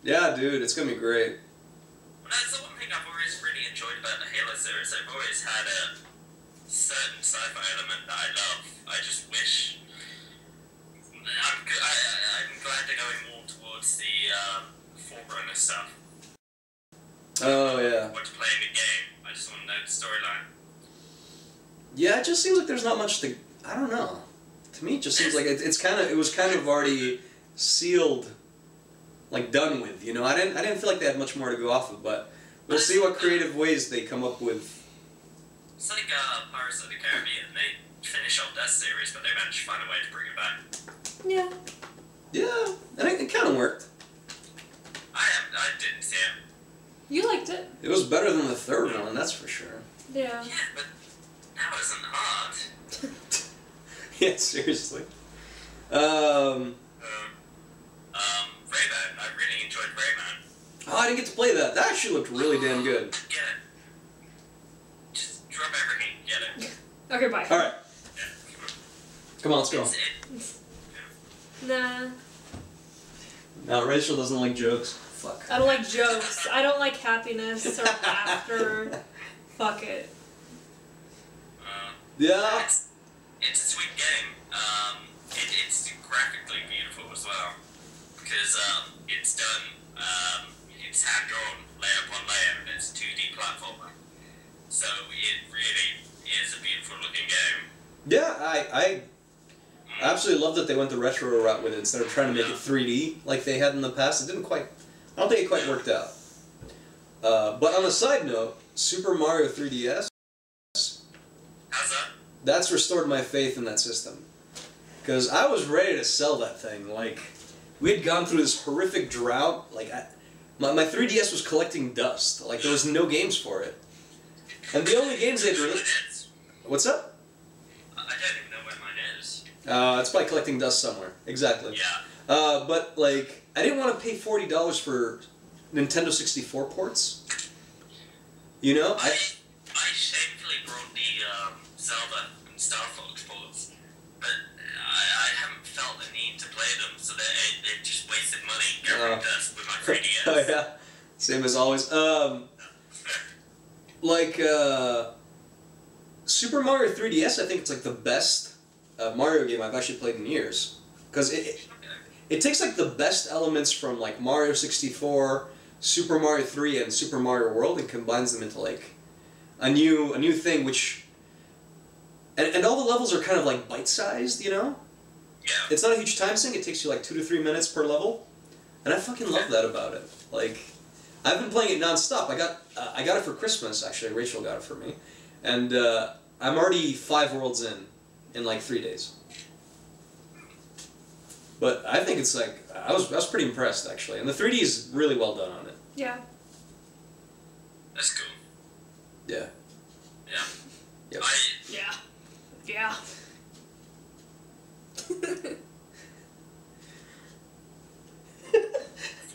Yeah, dude, it's gonna be great. Well, that's the one thing I've always really enjoyed about the Halo series. I've always had a certain sci-fi element that I love. I just wish... I'm glad they're going more towards the Forerunner stuff. Oh, yeah. What to play in the game. I just want to know the storyline. Yeah, it just seems like there's not much to... I don't know. To me, it just seems like it was kind of already sealed, like done with, you know? I didn't feel like they had much more to go off of, but we'll see what creative ways they come up with. It's like Pirates of the Caribbean. They finish off that series, but they managed to find a way to bring it back. Yeah. Yeah, and it kind of worked. I didn't see it. You liked it. It was better than the third one, that's for sure. Yeah. Yeah, but that wasn't hard. Yeah, seriously. Rayman. I really enjoyed Rayman. Oh, I didn't get to play that. That actually looked really damn good. Get it. Just drop everything. Get it. Okay, bye. Alright, Yeah. come on, let's go. Nah. Now, Rachel doesn't like jokes. Fuck. I don't like jokes. I don't like happiness or laughter. Fuck it. Yeah? It's a sweet game. It's graphically beautiful as well. Because it's done, it's hand-drawn layer upon layer, and it's a 2D platformer. So it really is a beautiful looking game. Yeah, I absolutely love that they went the retro route with it instead of trying to make it 3D like they had in the past. It didn't quite... I don't think it quite worked out. But on a side note, Super Mario 3DS... How's that? That's restored my faith in that system. Because I was ready to sell that thing. Like, we had gone through this horrific drought. Like, my 3DS was collecting dust. Like, there was no games for it. And the only games they'd released... What's up? I don't even know where mine is. It's probably collecting dust somewhere. Exactly. Yeah. But, like, I didn't want to pay $40 for Nintendo 64 ports. You know? I shamefully brought the Zelda and Star Fox ports, but I haven't felt the need to play them, so they just wasted money gathering dust with my 3DS. Oh, yeah. Same as always. Super Mario 3DS, I think it's like the best Mario game I've actually played in years. Because it takes like the best elements from like Mario 64, Super Mario 3, and Super Mario World and combines them into like a new thing, which... And all the levels are kind of like bite-sized, you know? Yeah. It's not a huge time sink, it takes you like 2 to 3 minutes per level. And I fucking love that about it. Like, I've been playing it non-stop. I got it for Christmas, actually. Rachel got it for me. And I'm already 5 worlds in like 3 days. But I think it's like, I was pretty impressed, actually. And the 3D is really well done on it. Yeah. That's cool. Yeah. Yeah. Yep. Yeah. Yeah.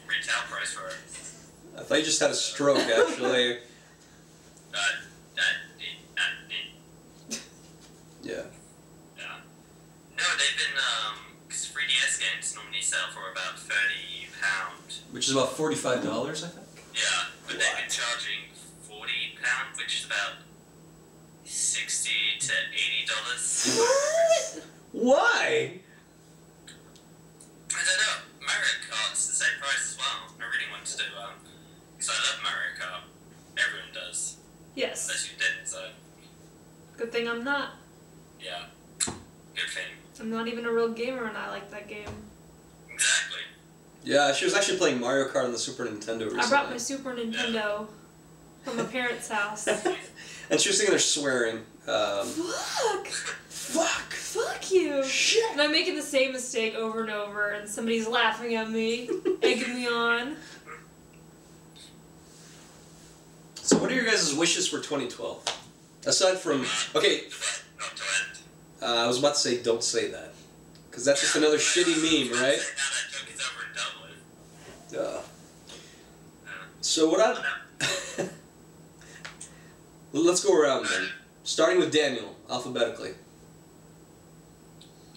Retail price for it. I thought you just had a stroke, actually. Yeah. Yeah. No, they've been, because 3DS games normally sell for about £30. Which is about $45, I think. Yeah, but they've been charging $40 which is about $60 to $80. What? Why? I don't know. Mario Kart's the same price as well. I really want to do because I love Mario Kart. Everyone does. Yes. Unless you didn't, so Good thing I'm not. yeah. Good thing. I'm not even a real gamer and I like that game. Exactly. Yeah, she was actually playing Mario Kart on the Super Nintendo recently. I brought my Super Nintendo from my parents' house. And she was sitting there swearing. Fuck! Fuck! Fuck you! Shit! And I'm making the same mistake over and over, and somebody's laughing at me, egging me on. So what are your guys' wishes for 2012? Aside from... Okay, Not to end. I was about to say don't say that. Because that's just another shitty meme, right? Now that joke is over and done with. So what I... Let's go around then. Starting with Daniel, alphabetically.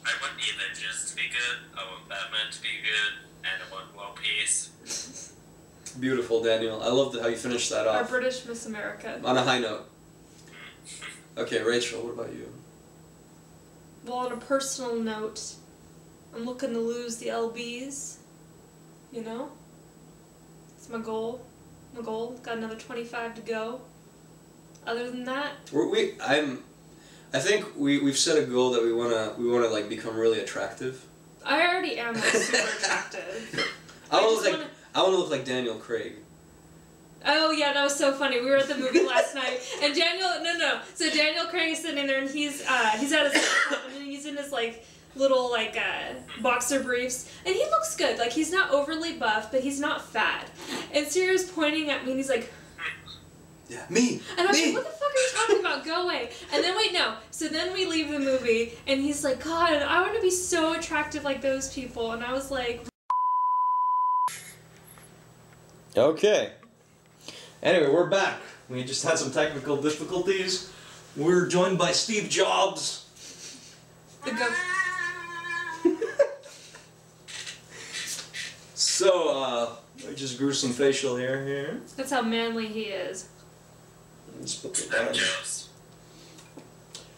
I want the Avengers to be good, I want Batman to be good, and I want world peace. Beautiful, Daniel. I love how you finished that Our off. British Miss America. On a high note. Okay, Rachel, what about you? Well, on a personal note, I'm looking to lose the LBs. You know? It's my goal. My goal. Got another 25 to go. Other than that, I think we've set a goal that we wanna like become really attractive. I already am like super attractive. I wanna look like Daniel Craig. Oh yeah, that was so funny. We were at the movie last night, and So Daniel Craig is sitting there, and he's at his and he's in his like little like boxer briefs, and he looks good. Like he's not overly buff, but he's not fat. And Sirius pointing at me, and he's like, Yeah, me. and I was me. like, what the fuck are you talking about? Go away. And then wait, no. So then we leave the movie, and he's like, God, I want to be so attractive like those people. And I was like, Okay. Anyway, we're back. We just had some technical difficulties. We're joined by Steve Jobs. the go. So, I just grew some facial hair here. That's how manly he is. Let's put that I'm down. jealous.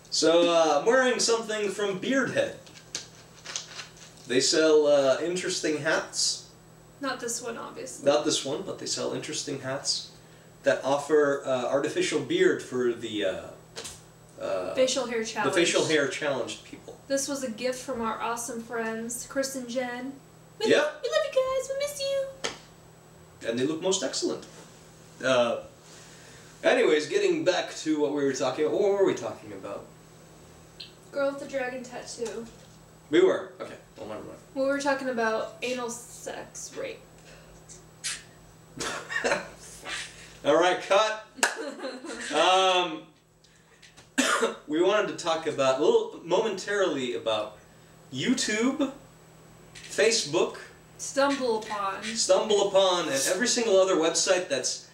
So, I'm wearing something from Beardhead. They sell interesting hats. Not this one, obviously. Not this one, but they sell interesting hats that offer artificial beard for the Facial hair challenge. the facial hair challenged people. This was a gift from our awesome friends, Chris and Jen. We Yep. love you guys. We miss you. And they look most excellent. Anyways, getting back to what we were talking about. What were we talking about? Girl with the dragon tattoo. We were. Okay. Well, never mind. We were talking about anal sex rape. Alright, cut. We wanted to talk about, momentarily about YouTube, Facebook, Stumble upon. and every single other website that's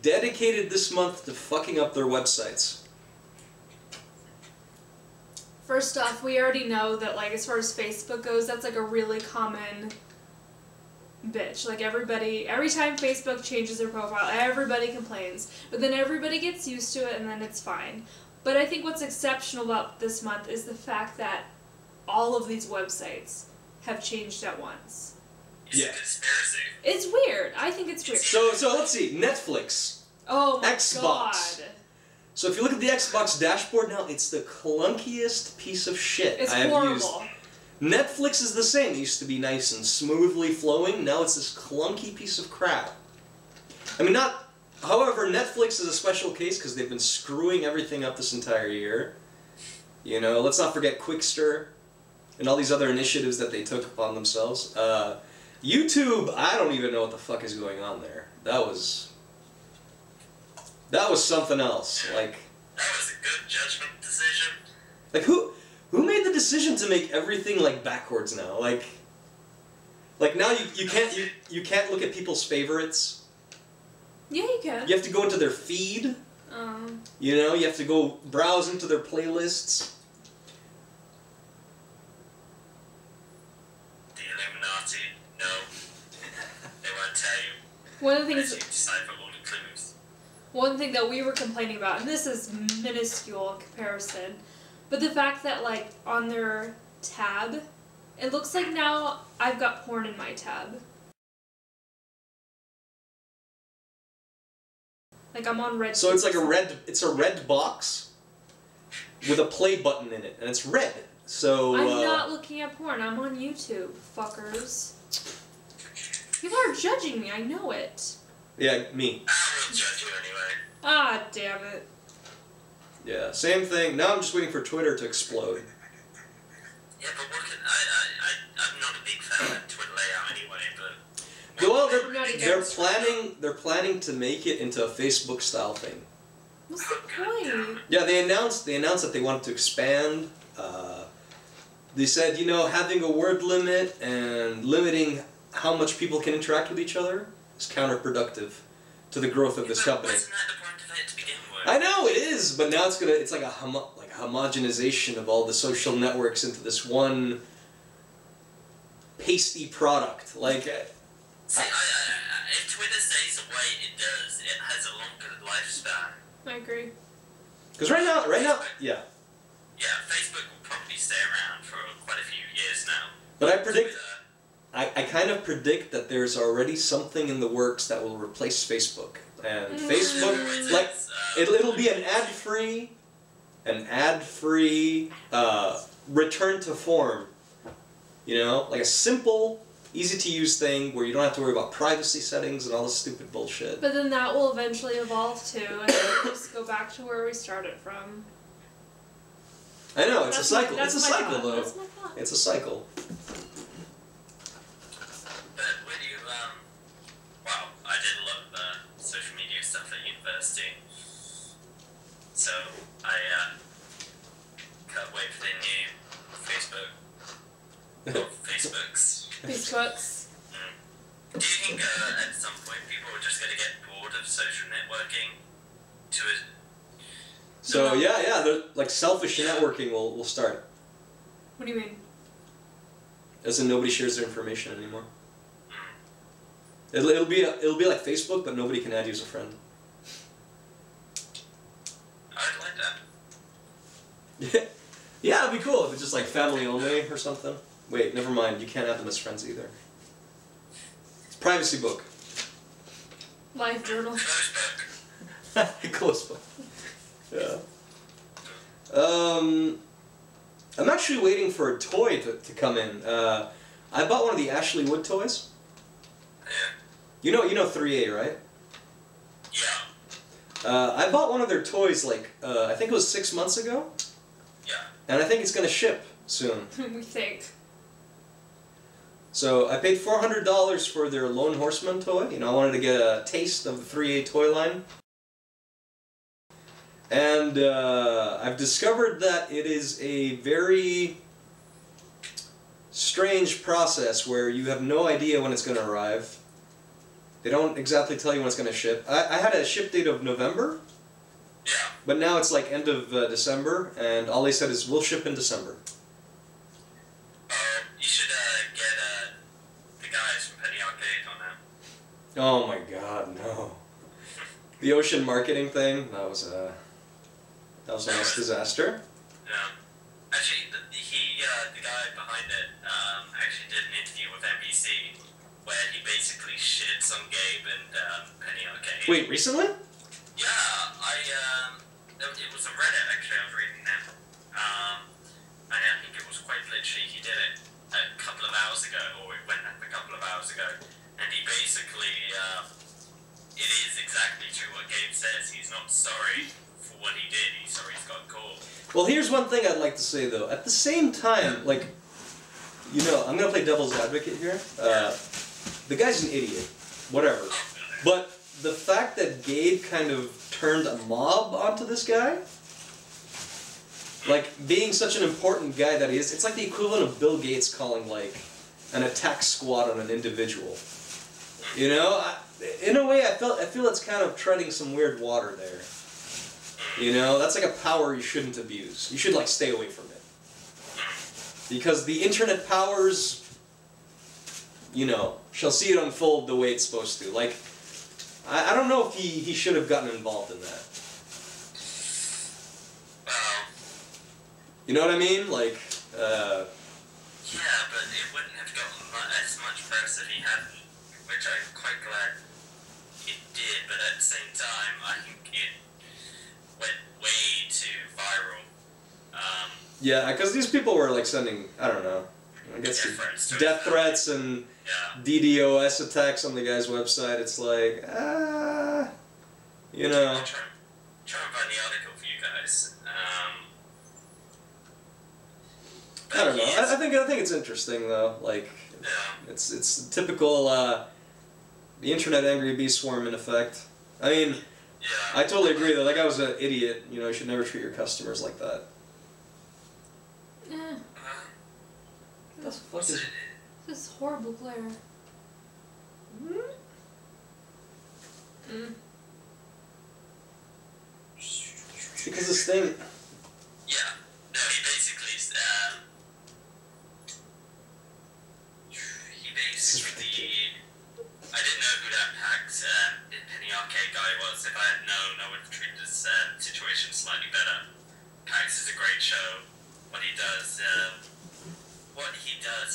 dedicated this month to fucking up their websites. First off, we already know that, like, as far as Facebook goes, that's like a really common bitch. Like, everybody, every time Facebook changes their profile, everybody complains. But then everybody gets used to it, and then it's fine. But I think what's exceptional about this month is the fact that all of these websites have changed at once. It's a conspiracy. It's weird. I think it's weird. So let's see. Netflix. Oh my Xbox. God. So if you look at the Xbox dashboard now, it's the clunkiest piece of shit It's I have horrible. used. Netflix is the same. It used to be nice and smoothly flowing. Now it's this clunky piece of crap. I mean, not... However, Netflix is a special case because they've been screwing everything up this entire year. You know, let's not forget Quickster and all these other initiatives that they took upon themselves. YouTube, I don't even know what the fuck is going on there. That was something else. Like, That was a good judgment decision. like who made the decision to make everything like backwards now? Like now you can't look at people's favorites. Yeah, you can. You have to go into their feed. You know, you have to go browse into their playlists. The Illuminati, no. They won't tell you. One of the Unless things... you decipher all the clues. one thing that we were complaining about, and this is minuscule in comparison, but the fact that, like, on their tab, it looks like now I've got porn in my tab. Like, I'm on red. So it's like it's a red box with a play button in it, and it's red. So I'm not looking at porn. I'm on YouTube, fuckers. People are judging me. I know it. Yeah, me. I will judge you anyway. Ah, damn it. Yeah, same thing. Now I'm just waiting for Twitter to explode. Yeah, but what can I'm not a big fan of Twitter layout anyway, but. Well, they're planning to make it into a Facebook style thing. What's the point? Yeah, they announced that they wanted to expand. They said, you know, having a word limit and limiting how much people can interact with each other is counterproductive to the growth of this company. Wasn't that the point of it to begin with? I know it is, but now it's like a homogenization of all the social networks into this one pasty product. Like, see, if Twitter stays the way it does, it has a longer lifespan. I agree. because right now, yeah. Yeah, Facebook will probably stay around for quite a few years now. But I predict, I kind of predict that there's already something in the works that will replace Facebook. And Facebook, like, it'll be an ad-free return to form. You know, like a simple, easy-to-use thing where you don't have to worry about privacy settings and all this stupid bullshit. But then that will eventually evolve too, and we'll just go back to where we started from. I know, it's a cycle. That's It's a my cycle, thought. though. That's my thought. It's a cycle. But when you, well, I did a lot of social media stuff at university. So I can't wait for the new Facebook. Or Facebooks. Facebooks. Do you think at some point people are just going to get bored of social networking? So yeah, like selfish networking will start. What do you mean? As in nobody shares their information anymore. It'll be like Facebook, but nobody can add you as a friend. I'd like that. Yeah, yeah, it'd be cool if it's just like family only or something. Wait, never mind. You can't have them as friends either. It's privacy book. Live journal. Close book. Yeah. I'm actually waiting for a toy to come in. I bought one of the Ashley Wood toys. Yeah. You know 3A, right? Yeah. I bought one of their toys like I think it was 6 months ago. Yeah. And I think it's gonna ship soon. We think. So I paid $400 for their Lone Horseman toy. You know, I wanted to get a taste of the 3A toy line. And I've discovered that it is a very strange process where you have no idea when it's going to arrive. They don't exactly tell you when it's going to ship. I had a ship date of November, Yeah. but now it's like end of December, and all they said is, we'll ship in December. You should get the guys from Penny Arcade on that. Oh my god, no. The ocean marketing thing, that was a nice disaster. Yeah. Actually, the guy behind it, actually did an interview with NBC where he basically shits on Gabe and Penny Arcade. Wait, recently? Yeah, it was on Reddit actually. I was reading that, and I think it was quite literally he did it a couple of hours ago, or it went up a couple of hours ago, and he basically, it is exactly true what Gabe says. He's not sorry for what he did. He's sorry he's got caught. Well, here's one thing I'd like to say though. At the same time, like, you know, I'm gonna play devil's advocate here. The guy's an idiot, whatever. But the fact that Gabe kind of turned a mob onto this guy, like being such an important guy that he is, it's like the equivalent of Bill Gates calling like an attack squad on an individual. You know, in a way, I feel it's kind of treading some weird water there. You know, that's like a power you shouldn't abuse. You should like stay away from it. Because the internet powers, you know, shall see it unfold the way it's supposed to. Like, I don't know if he should have gotten involved in that. Well... You know what I mean? Like, Yeah, but it wouldn't have gotten as much press if he hadn't, which I'm quite glad it did, but at the same time, I think it went way too viral. Yeah, because these people were like sending, I don't know, I guess death threats and DDoS attacks on the guy's website. It's like, you know. I'll try and find the article for you guys. I don't know. I think it's interesting though. Like, it's typical the internet angry bee swarm in effect. I mean, I totally agree that that guy was an idiot. You know, you should never treat your customers like that. Yeah. What the fuck is... This horrible glare. Because this thing... Yeah. No, he basically I didn't know who that packed Penny Arcade guy was. If I had known, I would have treated this situation slightly better. PAX is a great show. What he does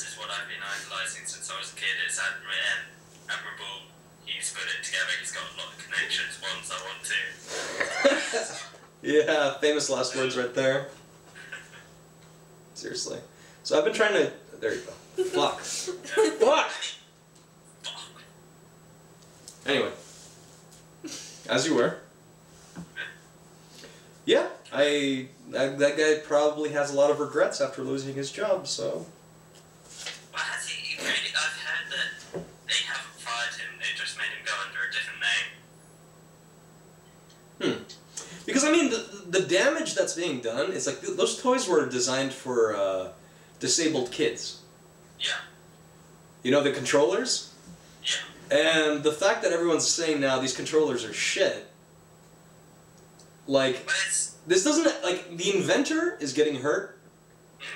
is what I've been idolizing since I was a kid. It's admirable. He's put it together. He's got a lot of connections, ones I want to. Yeah, famous last words right there. Seriously. So I've been trying to... There you go. Fuck. Fuck! Anyway. As you were. Yeah, that guy probably has a lot of regrets after losing his job, so... Well, has he really... I've heard that they haven't fired him, they just made him go under a different name. Because, I mean, the damage that's being done is like, those toys were designed for disabled kids. Yeah. You know, the controllers? Yeah. And the fact that everyone's saying now these controllers are shit, like, this doesn't, like, the inventor is getting hurt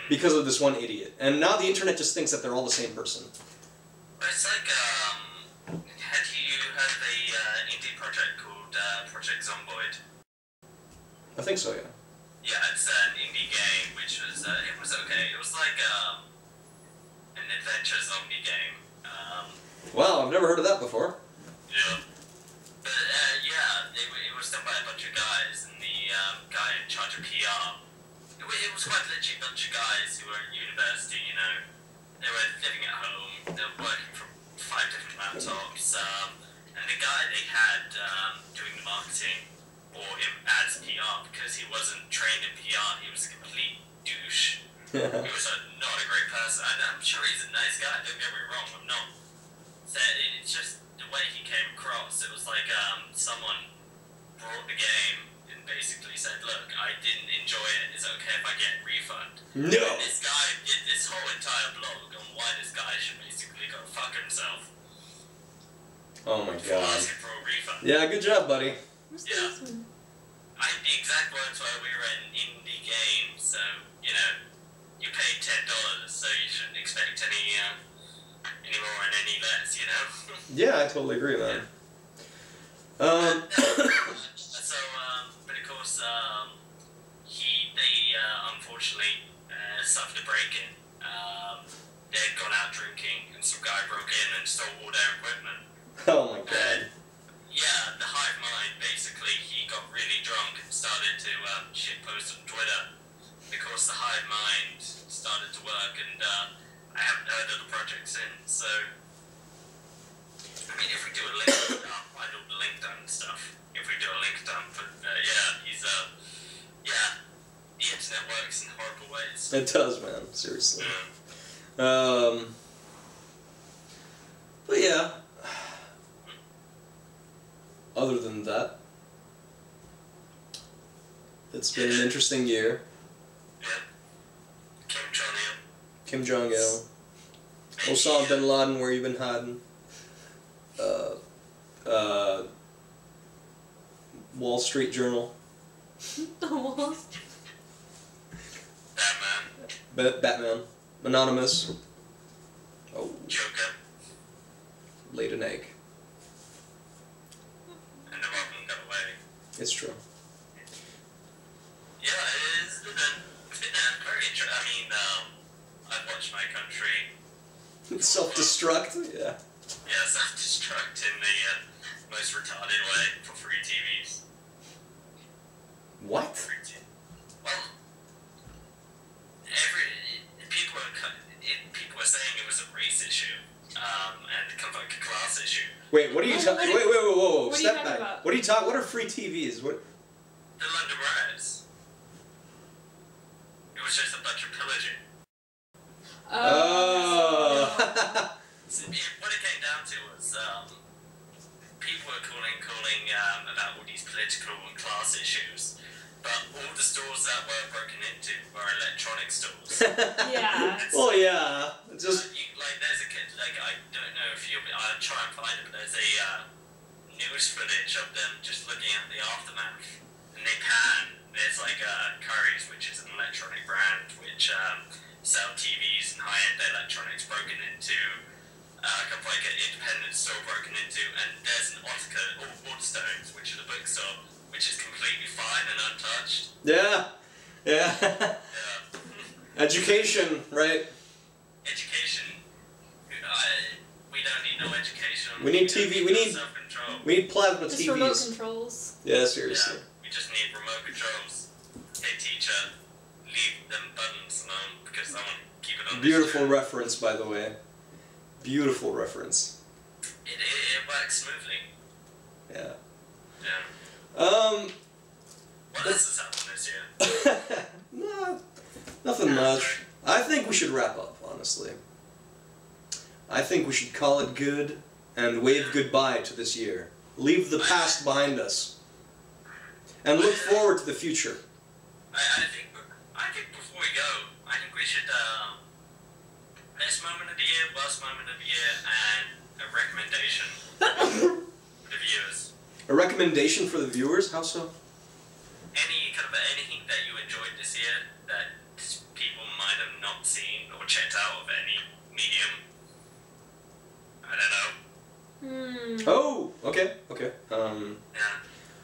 because of this one idiot. And now the internet just thinks that they're all the same person. But it's like, had you heard of the indie project called Project Zomboid? I think so, yeah. Yeah, it's an indie game, which was, it was okay. It was like, an adventure zombie game. Wow, I've never heard of that before. Yeah. But, yeah, it was done by a bunch of guys, and the guy in charge of PR, it was quite a legit bunch of guys who were at university, you know. They were living at home, they were working from 5 different laptops, and the guy they had doing the marketing, or him as PR, because he wasn't trained in PR, he was a complete douche. He was not a great person. I'm sure he's a nice guy, don't get me wrong, I'm not. It's just the way he came across. It was like someone brought the game and basically said, look, I didn't enjoy it, is it okay if I get a refund? No! And this guy did this whole entire blog on why this guy should basically go fuck himself. Oh my god. Asking for a refund. Yeah, good job, buddy. Yeah. The exact words were, we were an indie game, so, you know, you paid $10, so you shouldn't expect any more and any less, you know? Yeah, I totally agree, man. But of course, they unfortunately suffered a break-in. They had gone out drinking, and some guy broke in and stole all their equipment. Oh my god. Yeah, the hive mind, basically, he got really drunk and started to shitpost on Twitter. Of course, the hive mind started to work, and I haven't heard of the project since, so... I mean, if we do a link dump, I do the link dump stuff. If we do a link dump, but yeah, he's, yeah, the internet works in horrible ways. It does, man, seriously. Yeah. But yeah. Other than that, it's been an interesting year. Yeah. Kim Jong-il. Osama bin Laden, where you been hiding? Wall Street Journal. Batman. Batman. Anonymous. Oh. Joker. Laid an egg. It's true. Yeah, it's been very interesting. I mean, I've watched My Country. Self-destruct? Yeah. Yeah, self-destruct in the most retarded way for free TVs. What? Well, people were saying it was a race issue, and kind of like a class issue. Wait, what are you talking? Wait, whoa! What are you Step talking back. about? What are you talking? What are free TVs? What? The London riots. It was just a bunch of pillaging. Oh. So, what it came down to was people were calling about all these political and class issues, but all the stores that were broken into were electronic stores. Yeah. Well, yeah. Just. There's a kid, I don't know if I'll try and find it, but there's a news footage of them just looking at the aftermath, and they pan. There's Curry's, which is an electronic brand which sell TVs and high-end electronics, broken into kind of like an independent store broken into, and there's an Waterstones, which is a bookstore, which is completely fine and untouched. Yeah. Yeah. Yeah. Education, right? Education. We don't need no education. We need TV. We need. Self-control. We need plasma Just TVs. remote controls. Yeah, seriously. Yeah, we just need remote controls. Hey teacher, leave them buttons alone because I want to keep it on. Beautiful reference, by the way. Beautiful reference. It works smoothly. Yeah. Yeah. What else has happened this year? No, nothing much. I think we should wrap up, honestly. I think we should call it good and wave goodbye to this year. Leave the past behind us. And look forward to the future. I think before we go, I think we should best moment of the year, worst moment of the year, and a recommendation for the viewers. A recommendation for the viewers? How so? Anything that you enjoyed this year that people might have not seen or checked out of any medium. I don't know. Oh, okay. Yeah.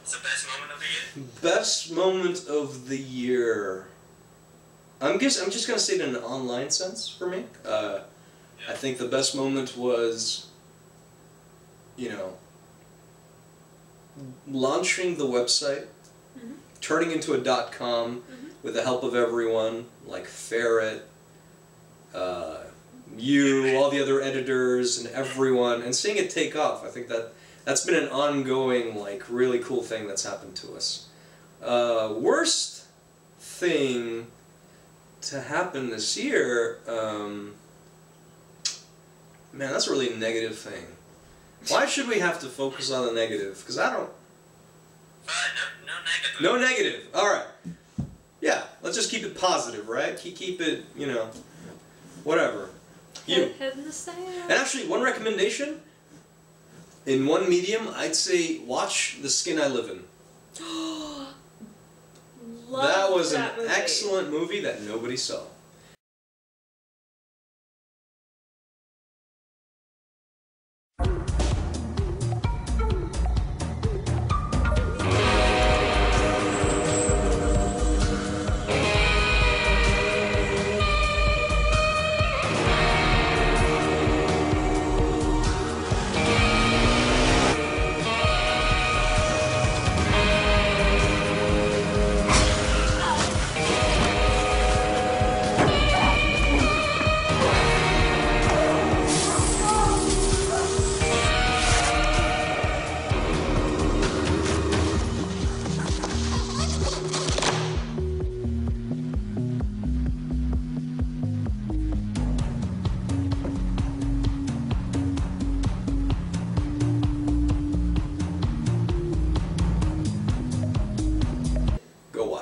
So best moment of the year? Best moment of the year. I'm just gonna say it in an online sense for me. I think the best moment was, launching the website, turning into a .com with the help of everyone, like Ferret, you, all the other editors, and everyone, and seeing it take off. I think that's been an ongoing, really cool thing that's happened to us. Worst thing to happen this year, man, that's a really negative thing. Why should we have to focus on the negative? Because I don't... No negative. No negative. Alright. Yeah, let's just keep it positive, right? Keep it, whatever. You. Head in the sand. And actually, one recommendation, in one medium, I'd say watch The Skin I Live In. That was an excellent movie that nobody saw.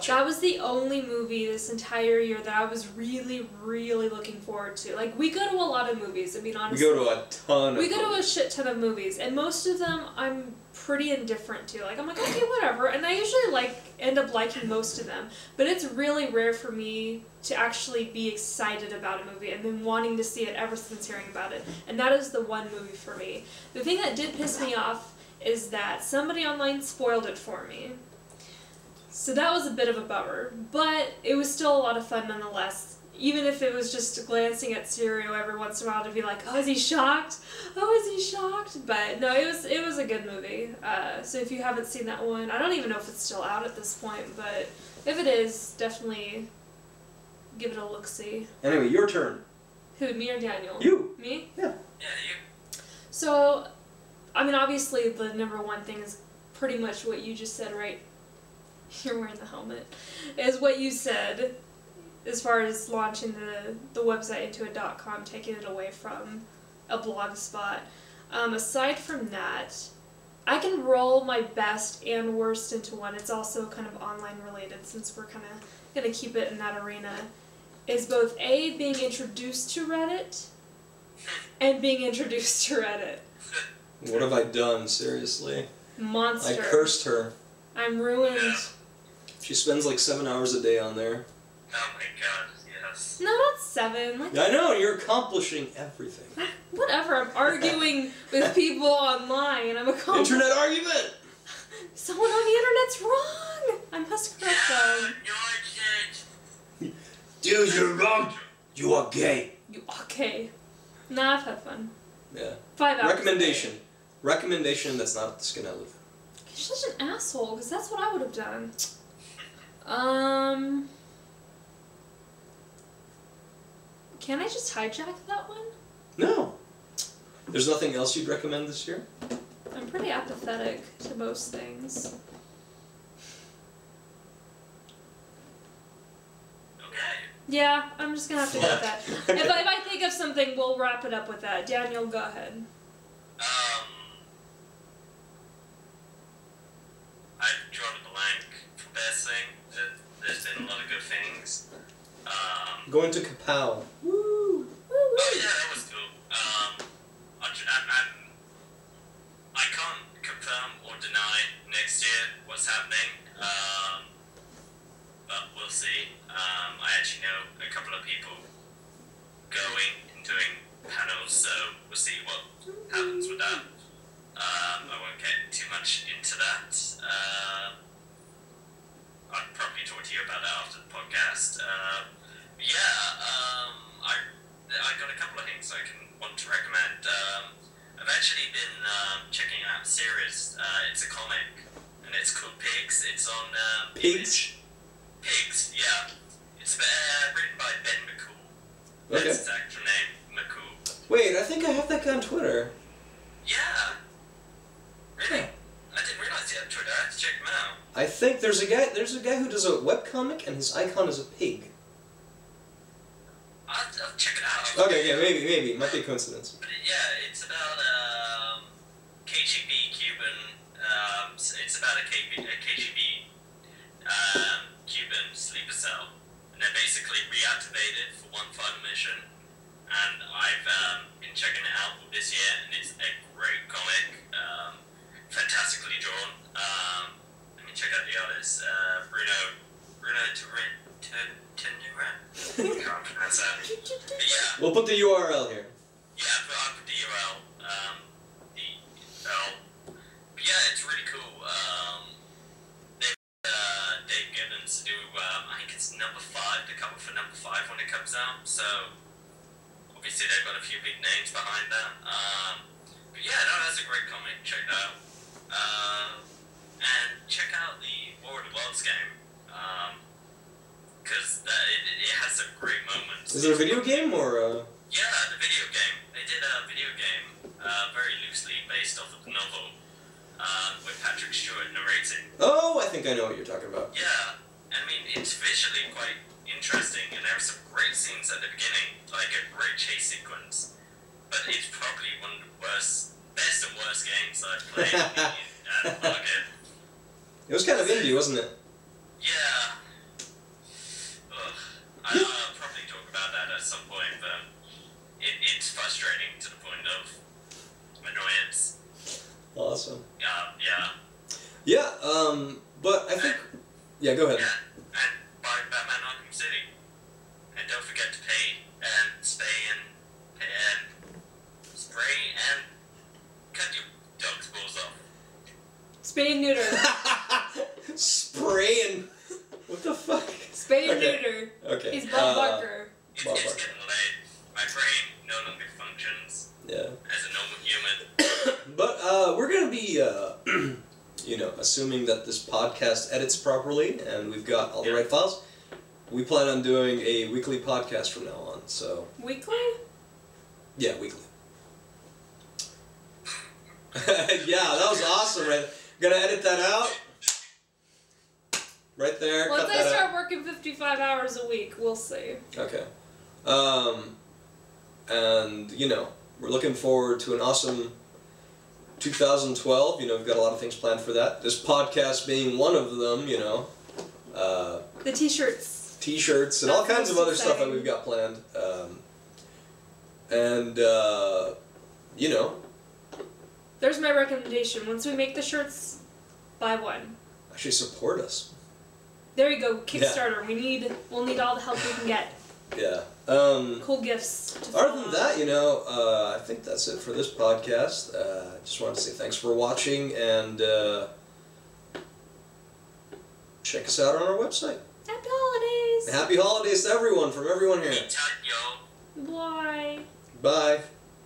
That was the only movie this entire year that I was really, really looking forward to. We go to a lot of movies. I mean, honestly. We go to a ton of We go to a shit ton of movies, and most of them I'm pretty indifferent to. I'm like, okay, whatever. And I usually end up liking most of them. But it's really rare for me to actually be excited about a movie. I've been wanting to see it ever since hearing about it. And that is the one movie for me. The thing that did piss me off is that somebody online spoiled it for me. So that was a bit of a bummer, but it was still a lot of fun nonetheless. Even if it was just glancing at Sirio every once in a while to be like, oh, is he shocked? Oh, is he shocked? But no, it was a good movie. So if you haven't seen that one, I don't even know if it's still out at this point, but if it is, definitely give it a look-see. Anyway, your turn. Who, me or Daniel? You. Me? Yeah. Yeah, you. So, I mean, obviously the number one thing is pretty much what you just said, right? You're wearing the helmet. Is what you said. As far as launching the website into a .com, taking it away from a blog spot. Aside from that, I can roll my best and worst into one. It's also kind of online related since we're kind of going to keep it in that arena. Is both A, being introduced to Reddit, and being introduced to Reddit. What have I done, seriously? Monster. I cursed her. I'm ruined. Yeah. She spends like 7 hours a day on there. Oh my god, yes. No, not 7. Like, I know, you're accomplishing everything. whatever, I'm arguing with people online. I'm a Internet argument! Someone on the internet's wrong! I must correct them. You're Dude, you're wrong! You are gay. You okay? Nah, I've had fun. Yeah. 5 hours. Recommendation. Recommendation that's not the skin I live. You're such an asshole, because that's what I would have done. Can I just hijack that one? No. There's nothing else you'd recommend this year? I'm pretty apathetic to most things. Okay. Yeah, I'm just gonna have to go with that. If I think of something, we'll wrap it up with that. Daniel, go ahead. I've drawn a blank for best thing. There's been a lot of good things. Going to Kapow. Woo! Woo! Oh yeah, that was cool. I can't confirm or deny next year what's happening, but we'll see. I actually know a couple of people going and doing panels, so we'll see what happens with that. I won't get too much into that. I'll probably talk to you about that after the podcast. I got a couple of things I can want to recommend. I've actually been checking out a series. It's a comic, and it's called Pigs. It's on Pigs? Pigs, yeah. It's written by Ben McCool. Okay. That's his actual name, McCool. Wait, I think I have that guy on Twitter. Yeah. Really? I didn't realize he had Twitter. I have to check him out. I think there's a guy who does a webcomic and his icon is a pig. I'll check it out. Okay, yeah, maybe. Might be a coincidence. But it's about KGB Cuban. It's about a KGB Cuban sleeper cell, and they're basically reactivated for one final mission. And I've been checking it out this year, and it's a great comic, fantastically drawn. Let me check out the artist, Bruno Tenuran. Can't pronounce that. But yeah. We'll put the URL here. Yeah, I'll put the URL. But yeah, it's really cool. Dave Gibbons do, I think it's number 5, the cover for number 5 when it comes out. So obviously they've got a few big names behind that. But yeah, no, that's a great comic. Check it out. And check out the War of the Worlds game. Because it has some great moments. Is it a video game or Yeah, the video game. They did a video game, very loosely based off of the novel, with Patrick Stewart narrating. Oh, I think I know what you're talking about. Yeah, I mean, it's visually quite interesting, and there are some great scenes at the beginning, like a great chase sequence. But it's probably one of the best and worst games I've played at the market. It was kind of indie, wasn't it? Yeah. Ugh. I'll probably talk about that at some point, but it's frustrating to the point of annoyance. Awesome. Yeah. Yeah, but I think... Yeah, go ahead. Yeah, and buy Batman Arkham City. And don't forget to spray and cut your dog's balls off. Spay and neuter. spraying. What the fuck? Spay and Okay. neuter. Okay. He's Bob Barker. It's Bob getting Barker. late. My brain no longer functions Yeah. as a normal human. But we're gonna be, assuming that this podcast edits properly and we've got all the right files. We plan on doing a weekly podcast from now on. So Weekly? yeah, weekly. Yeah, that was awesome, right? Gonna edit that out. Right there. Once cut I that start working 55 hours a week, we'll see. out. Okay. And we're looking forward to an awesome 2012. We've got a lot of things planned for that. This podcast being one of them. The t-shirts. T-shirts and all That's kinds of most other stuff that exciting. we've got planned. There's my recommendation. Once we make the shirts, buy one. Actually support us. There you go, Kickstarter. We'll need all the help we can get. Yeah. Cool gifts. To Other than follow. that, I think that's it for this podcast. I just wanted to say thanks for watching and check us out on our website. Happy holidays. Happy holidays to everyone from everyone here. Be tight, yo. Bye. Bye.